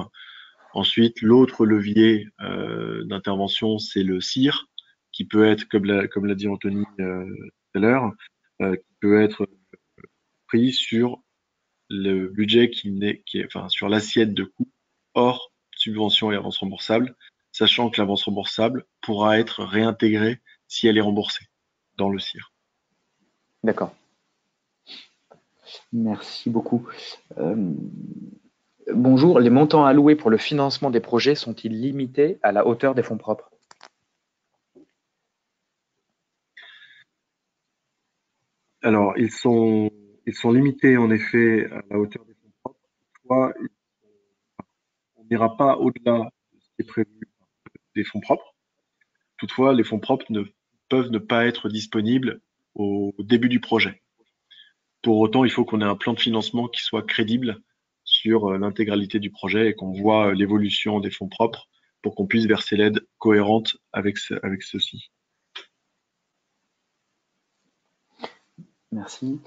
Ensuite, l'autre levier d'intervention, c'est le CIR, qui peut être, comme l'a dit Anthony tout à l'heure, qui peut être pris sur le budget sur l'assiette de coûts hors subvention et avance remboursable, sachant que l'avance remboursable pourra être réintégrée si elle est remboursée dans le CIR. D'accord. Merci beaucoup. Bonjour, les montants alloués pour le financement des projets sont-ils limités à la hauteur des fonds propres? Alors, ils sont limités en effet à la hauteur des fonds propres. Toutefois, on n'ira pas au-delà de ce qui est prévu des fonds propres. Toutefois, les fonds propres peuvent ne pas être disponibles au début du projet. Pour autant, il faut qu'on ait un plan de financement qui soit crédible sur l'intégralité du projet et qu'on voit l'évolution des fonds propres pour qu'on puisse verser l'aide cohérente avec ceux-ci. Merci.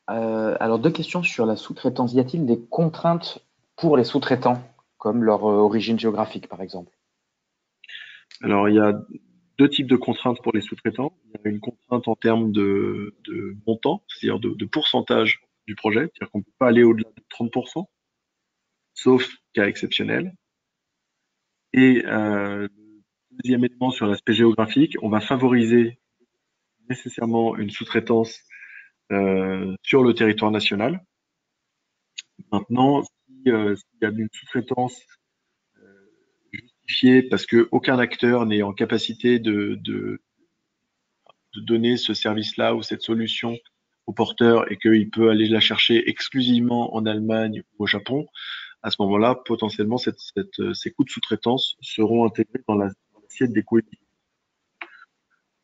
Alors, deux questions sur la sous-traitance. Y a-t-il des contraintes pour les sous-traitants, comme leur origine géographique, par exemple? Alors, il y a deux types de contraintes pour les sous-traitants. Il y a une contrainte en termes de montant, c'est-à-dire de pourcentage du projet, c'est-à-dire qu'on ne peut pas aller au-delà de 30%, sauf cas exceptionnel. Et le deuxième élément sur l'aspect géographique, on va favoriser nécessairement une sous-traitance sur le territoire national. Maintenant, s'il y a une sous-traitance justifiée parce qu'aucun acteur n'est en capacité de donner ce service-là ou cette solution au porteur et qu'il peut aller la chercher exclusivement en Allemagne ou au Japon, à ce moment-là, potentiellement, ces coûts de sous-traitance seront intégrés dans l'assiette des coûts.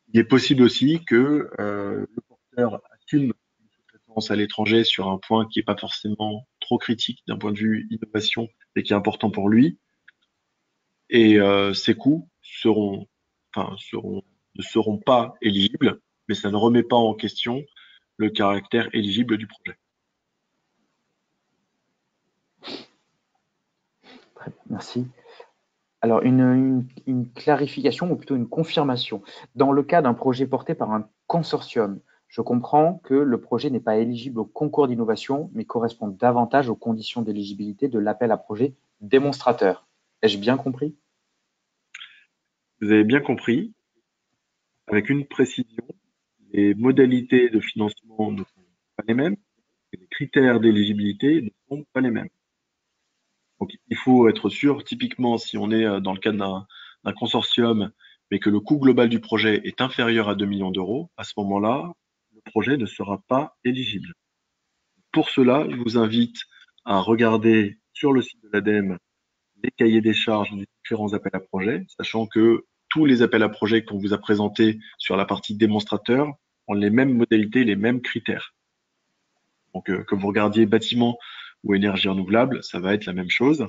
Il est possible aussi que le porteur assume une sous-traitance à l'étranger sur un point qui n'est pas forcément trop critique d'un point de vue innovation et qui est important pour lui. Et ces coûts ne seront pas éligibles, mais ça ne remet pas en question le caractère éligible du projet. Très bien, merci. Alors, une clarification ou plutôt une confirmation. Dans le cas d'un projet porté par un consortium, je comprends que le projet n'est pas éligible au concours d'innovation, mais correspond davantage aux conditions d'éligibilité de l'appel à projet démonstrateur. Ai-je bien compris? Vous avez bien compris, avec une précision, les modalités de financement ne sont pas les mêmes et les critères d'éligibilité ne sont pas les mêmes. Donc, il faut être sûr, typiquement, si on est dans le cadre d'un consortium, mais que le coût global du projet est inférieur à 2 millions d'euros, à ce moment-là, le projet ne sera pas éligible. Pour cela, je vous invite à regarder sur le site de l'ADEME les cahiers des charges des différents appels à projets, sachant que tous les appels à projets qu'on vous a présentés sur la partie démonstrateur ont les mêmes modalités, les mêmes critères. Donc, que vous regardiez bâtiment ou énergie renouvelable, ça va être la même chose.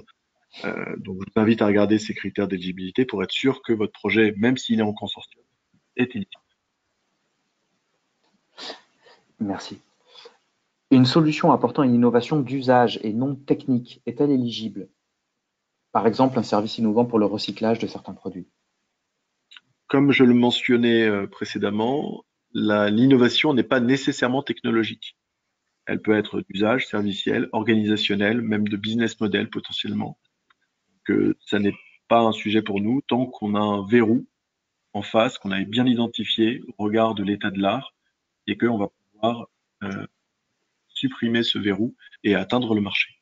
Donc, je vous invite à regarder ces critères d'éligibilité pour être sûr que votre projet, même s'il est en consortium, est éligible. Merci. Une solution apportant une innovation d'usage et non technique est-elle éligible? Par exemple, un service innovant pour le recyclage de certains produits. Comme je le mentionnais précédemment, l'innovation n'est pas nécessairement technologique. Elle peut être d'usage, serviciel, organisationnel, même de business model potentiellement. Que ça n'est pas un sujet pour nous tant qu'on a un verrou en face qu'on avait bien identifié au regard de l'état de l'art et qu'on va pouvoir supprimer ce verrou et atteindre le marché.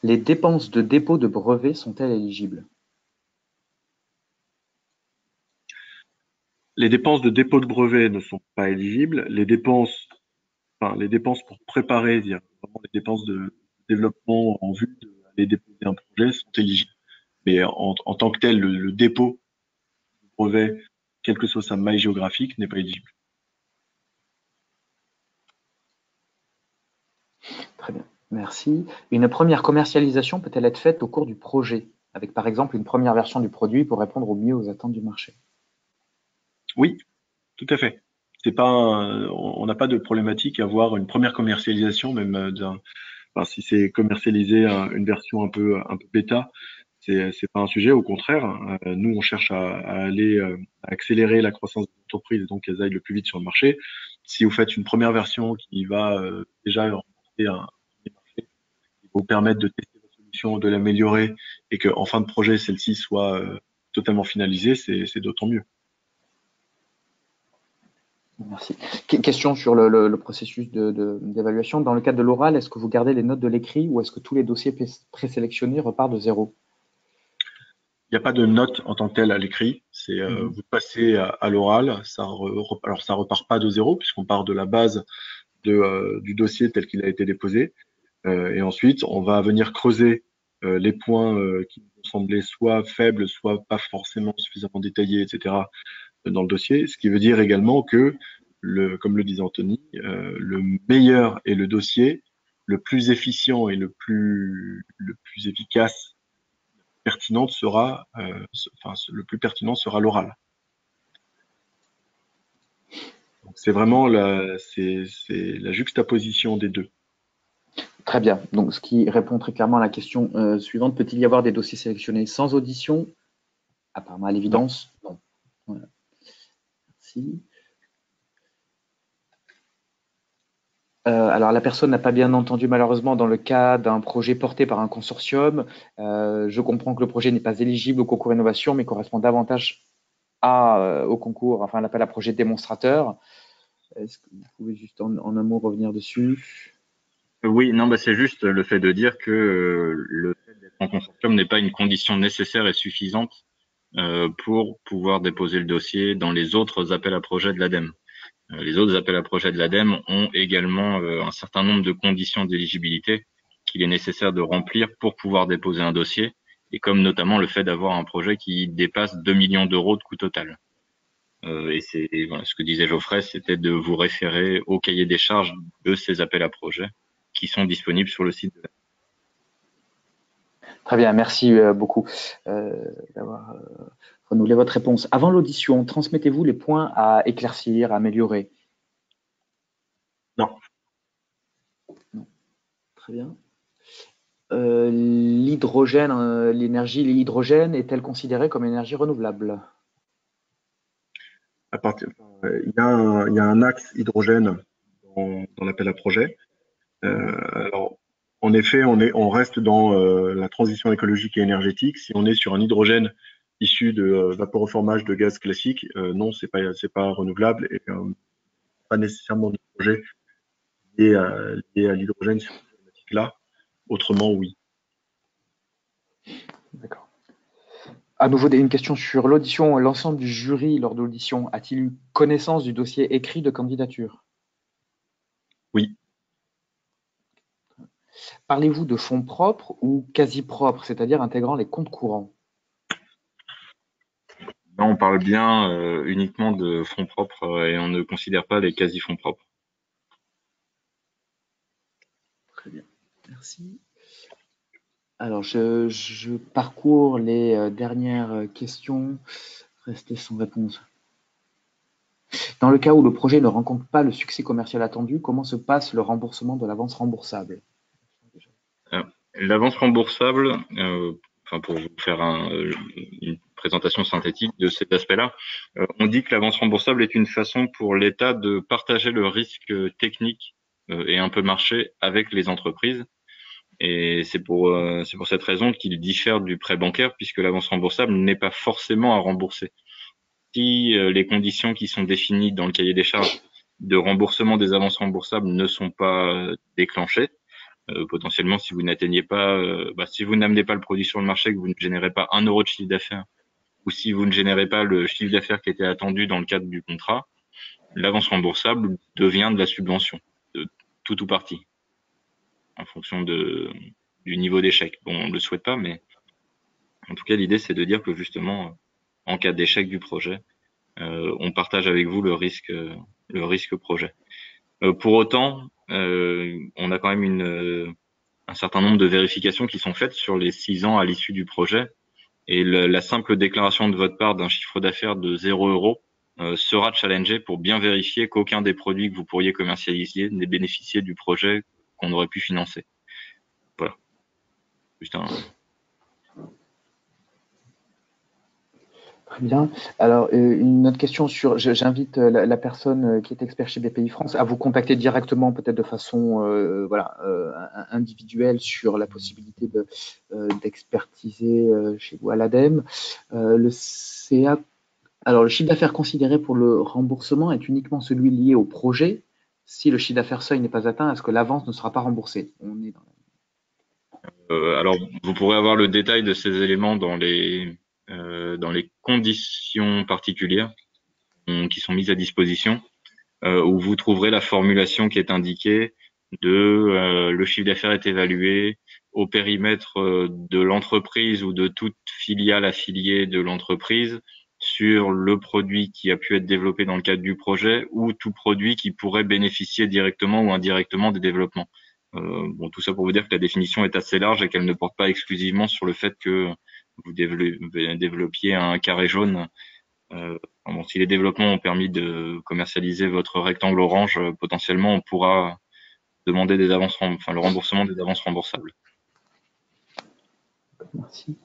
Les dépenses de dépôt de brevet sont-elles éligibles? Les dépenses de dépôt de brevet ne sont pas éligibles. Les dépenses pour préparer, vraiment les dépenses de développement en vue d'aller déposer un projet sont éligibles. Mais en tant que tel, le dépôt du brevet, quelle que soit sa maille géographique, n'est pas éligible. Très bien, merci. Une première commercialisation peut-elle être faite au cours du projet, avec par exemple une première version du produit pour répondre au mieux aux attentes du marché? Oui, tout à fait. On n'a pas de problématique à avoir une première commercialisation, même si c'est commercialiser une version un peu bêta, c'est pas un sujet. Au contraire, nous on cherche à aller à accélérer la croissance de l'entreprise et donc qu'elles aillent le plus vite sur le marché. Si vous faites une première version qui va déjà remporter un premier marché, qui va vous permettre de tester votre solution, de l'améliorer et qu'en fin de projet celle-ci soit totalement finalisée, c'est d'autant mieux. Merci. Question sur le processus d'évaluation. Dans le cadre de l'oral, est-ce que vous gardez les notes de l'écrit ou est-ce que tous les dossiers présélectionnés repartent de zéro? Il n'y a pas de note en tant que telle à l'écrit. C'est vous passez à l'oral, alors ça repart pas de zéro puisqu'on part de la base du dossier tel qu'il a été déposé. Et ensuite, on va venir creuser les points qui nous semblaient soit faibles, soit pas forcément suffisamment détaillés, etc. dans le dossier. Ce qui veut dire également que, comme le disait Anthony, le meilleur est le dossier, le plus efficient et le plus efficace, pertinente sera, le plus pertinent sera l'oral. Donc c'est vraiment c'est la juxtaposition des deux. Très bien. Donc, ce qui répond très clairement à la question suivante, peut-il y avoir des dossiers sélectionnés sans audition? Apparemment, à l'évidence, non. Voilà. Merci. Alors, la personne n'a pas bien entendu, malheureusement, dans le cas d'un projet porté par un consortium. Je comprends que le projet n'est pas éligible au concours innovation, mais correspond davantage au concours, enfin, l'appel à projet démonstrateur. Est-ce que vous pouvez juste en un mot revenir dessus? Oui, non, c'est juste le fait de dire que le fait d'être en consortium n'est pas une condition nécessaire et suffisante pour pouvoir déposer le dossier dans les autres appels à projets de l'ADEME. Les autres appels à projets de l'ADEME ont également un certain nombre de conditions d'éligibilité qu'il est nécessaire de remplir pour pouvoir déposer un dossier, et comme notamment le fait d'avoir un projet qui dépasse 2 millions d'euros de coût total. Et voilà, ce que disait Geoffrey, c'était de vous référer au cahier des charges de ces appels à projets qui sont disponibles sur le site de l'ADEME. Très bien, merci beaucoup d'avoir renouvelé votre réponse. Avant l'audition, transmettez-vous les points à éclaircir, à améliorer? Non. Non. Très bien. L'hydrogène, l'énergie l'hydrogène est-elle considérée comme énergie renouvelable? Il y a un axe hydrogène dans l'appel à projet. Alors, en effet, on reste dans la transition écologique et énergétique. Si on est sur un hydrogène issu de vaporeformage de gaz classique, non, c'est pas renouvelable et pas nécessairement de projet lié à l'hydrogène sur cette thématique-là. Autrement, oui. D'accord. À nouveau, une question sur l'audition. L'ensemble du jury lors de l'audition a-t-il eu connaissance du dossier écrit de candidature? Oui. Parlez-vous de fonds propres ou quasi propres, c'est-à-dire intégrant les comptes courants? Là, on parle bien uniquement de fonds propres et on ne considère pas les quasi-fonds propres. Très bien, merci. Alors, je parcours les dernières questions restées sans réponse. Dans le cas où le projet ne rencontre pas le succès commercial attendu, comment se passe le remboursement de l'avance remboursable? L'avance remboursable, pour vous faire une présentation synthétique de cet aspect-là, on dit que l'avance remboursable est une façon pour l'État de partager le risque technique et un peu marché avec les entreprises. Et c'est pour cette raison qu'il diffère du prêt bancaire, puisque l'avance remboursable n'est pas forcément à rembourser. Si les conditions qui sont définies dans le cahier des charges de remboursement des avances remboursables ne sont pas déclenchées, potentiellement, si vous n'atteignez pas, si vous n'amenez pas le produit sur le marché, que vous ne générez pas 1 euro de chiffre d'affaires, ou si vous ne générez pas le chiffre d'affaires qui était attendu dans le cadre du contrat, l'avance remboursable devient de la subvention, de tout ou partie, en fonction du niveau d'échec. Bon, on ne le souhaite pas, mais en tout cas, l'idée, c'est de dire que justement, en cas d'échec du projet, on partage avec vous le risque projet. Pour autant, on a quand même un certain nombre de vérifications qui sont faites sur les 6 ans à l'issue du projet, et la simple déclaration de votre part d'un chiffre d'affaires de 0 euro sera challengée pour bien vérifier qu'aucun des produits que vous pourriez commercialiser n'ait bénéficié du projet qu'on aurait pu financer. Voilà. Juste Très bien. Alors, une autre question j'invite la personne qui est expert chez BPI France à vous contacter directement, peut-être de façon individuelle, sur la possibilité d'expertiser chez vous à l'ADEME. Le chiffre d'affaires considéré pour le remboursement est uniquement celui lié au projet. Si le chiffre d'affaires seuil n'est pas atteint, est-ce que l'avance ne sera pas remboursée? Alors, vous pourrez avoir le détail de ces éléments dans les conditions particulières qui sont mises à disposition, où vous trouverez la formulation qui est indiquée de le chiffre d'affaires est évalué au périmètre de l'entreprise ou de toute filiale affiliée de l'entreprise sur le produit qui a pu être développé dans le cadre du projet ou tout produit qui pourrait bénéficier directement ou indirectement des développements. Bon, tout ça pour vous dire que la définition est assez large et qu'elle ne porte pas exclusivement sur le fait que vous développiez un carré jaune. Bon, si les développements ont permis de commercialiser votre rectangle orange, potentiellement on pourra demander des avances, enfin le remboursement des avances remboursables. Merci.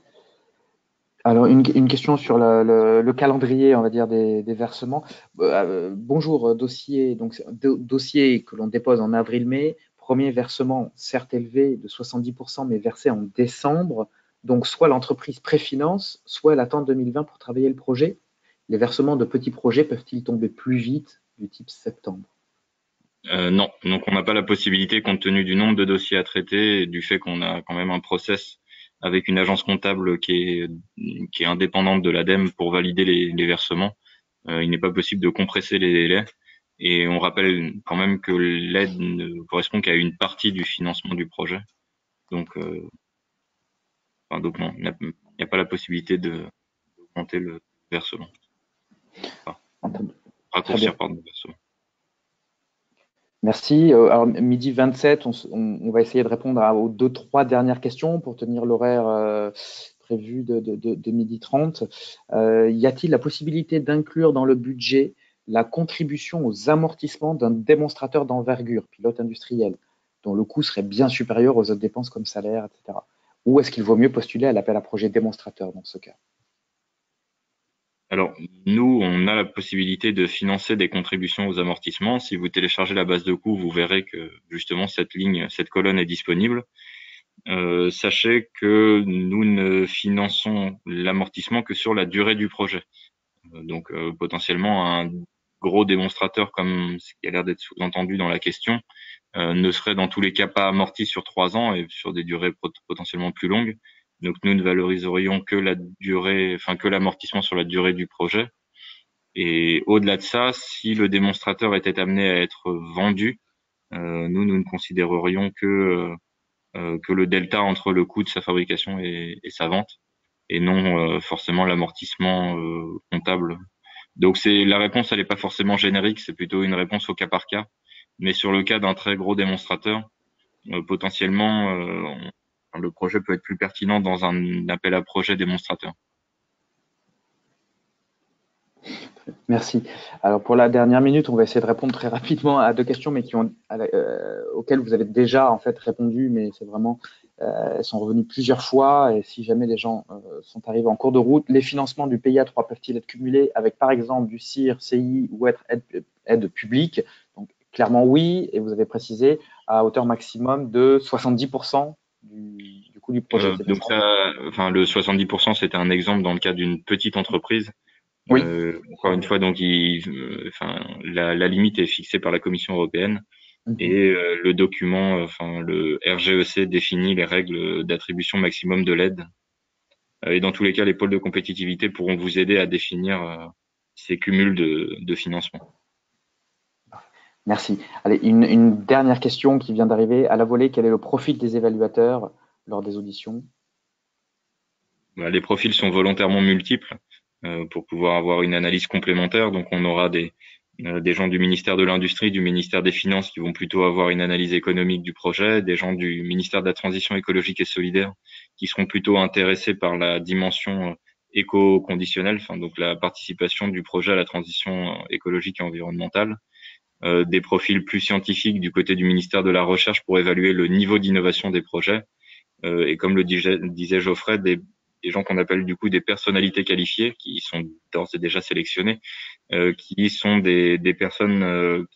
Alors, une question sur le calendrier, on va dire, des versements. Bonjour, dossier, donc dossier que l'on dépose en avril-mai. Premier versement, certes élevé, de 70%, mais versé en décembre. Donc, soit l'entreprise préfinance, soit elle attend 2020 pour travailler le projet. Les versements de petits projets peuvent-ils tomber plus vite, du type septembre? Non, donc on n'a pas la possibilité, compte tenu du nombre de dossiers à traiter et du fait qu'on a quand même un process avec une agence comptable qui est indépendante de l'ADEME pour valider les versements. Il n'est pas possible de compresser les délais. Et on rappelle quand même que l'aide ne correspond qu'à une partie du financement du projet. Donc non, il n'y a pas la possibilité d'augmenter le versement. Enfin, raccourcir, pardon, le versement. Merci. Alors, midi 27, on va essayer de répondre aux 2-3 dernières questions pour tenir l'horaire prévu de midi 30. Y a-t-il la possibilité d'inclure dans le budget la contribution aux amortissements d'un démonstrateur d'envergure, pilote industriel, dont le coût serait bien supérieur aux autres dépenses comme salaire, etc. Ou est-ce qu'il vaut mieux postuler à l'appel à projet démonstrateur dans ce cas? Alors, nous, on a la possibilité de financer des contributions aux amortissements. Si vous téléchargez la base de coûts, vous verrez que justement cette colonne est disponible. Sachez que nous ne finançons l'amortissement que sur la durée du projet. Donc, potentiellement, un gros démonstrateur, comme ce qui a l'air d'être sous-entendu dans la question, ne serait dans tous les cas pas amorti sur 3 ans et sur des durées potentiellement plus longues. Donc nous ne valoriserions que la durée, enfin que l'amortissement sur la durée du projet. Et au-delà de ça, si le démonstrateur était amené à être vendu, nous ne considérerions que le delta entre le coût de sa fabrication et sa vente, et non forcément l'amortissement comptable. Donc la réponse, elle n'est pas forcément générique, c'est plutôt une réponse au cas par cas. Mais sur le cas d'un très gros démonstrateur, potentiellement, le projet peut être plus pertinent dans un appel à projet démonstrateur. Merci. Alors pour la dernière minute, on va essayer de répondre très rapidement à 2 questions, mais auxquelles vous avez déjà en fait répondu, mais c'est vraiment elles sont revenues plusieurs fois. Et si jamais les gens sont arrivés en cours de route, les financements du PIA3 peuvent-ils être cumulés avec par exemple du CIR, CI ou être aide publique? Donc clairement oui, et vous avez précisé à hauteur maximum de 70% du coût du projet. Donc ça, enfin le 70%, c'était un exemple dans le cas d'une petite entreprise. Oui. Encore une fois, donc la limite est fixée par la Commission européenne et le document, le RGEC définit les règles d'attribution maximum de l'aide. Et dans tous les cas, les pôles de compétitivité pourront vous aider à définir ces cumuls de financement. Merci. Allez, une dernière question qui vient d'arriver à la volée. Quel est le profil des évaluateurs lors des auditions? Les profils sont volontairement multiples pour pouvoir avoir une analyse complémentaire. Donc, on aura des gens du ministère de l'Industrie, du ministère des Finances qui vont plutôt avoir une analyse économique du projet, des gens du ministère de la Transition écologique et solidaire qui seront plutôt intéressés par la dimension éco-conditionnelle, donc la participation du projet à la transition écologique et environnementale. Des profils plus scientifiques du côté du ministère de la Recherche pour évaluer le niveau d'innovation des projets. Et comme le disait Geoffrey, des gens qu'on appelle du coup des personnalités qualifiées, qui sont d'ores et déjà sélectionnées, qui sont des personnes,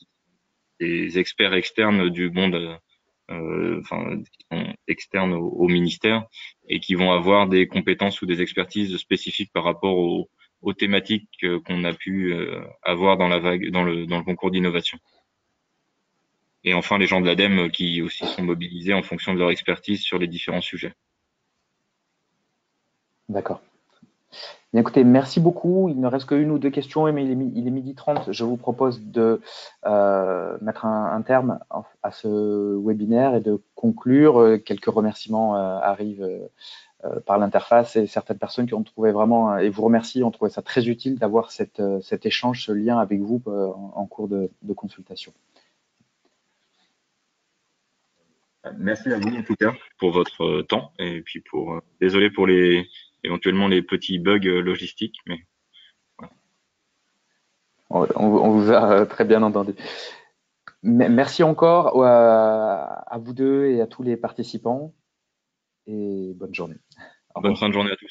des experts externes du monde, qui sont externes au ministère et qui vont avoir des compétences ou des expertises spécifiques par rapport aux thématiques qu'on a pu avoir dans le concours d'innovation. Et enfin, les gens de l'ADEME qui aussi sont mobilisés en fonction de leur expertise sur les différents sujets. D'accord. Bien, écoutez, merci beaucoup. Il ne reste qu'une ou deux questions, mais il est midi 30. Je vous propose de mettre un terme à ce webinaire et de conclure. Quelques remerciements arrivent par l'interface et certaines personnes qui ont trouvé vraiment, et vous remercie, ont trouvé ça très utile d'avoir cet échange, ce lien avec vous en cours de consultation. Merci à vous en tout cas pour votre temps et puis désolé pour éventuellement les petits bugs logistiques, mais voilà. On vous a très bien entendu. Merci encore à vous deux et à tous les participants et bonne journée. Bonne fin de journée à tous.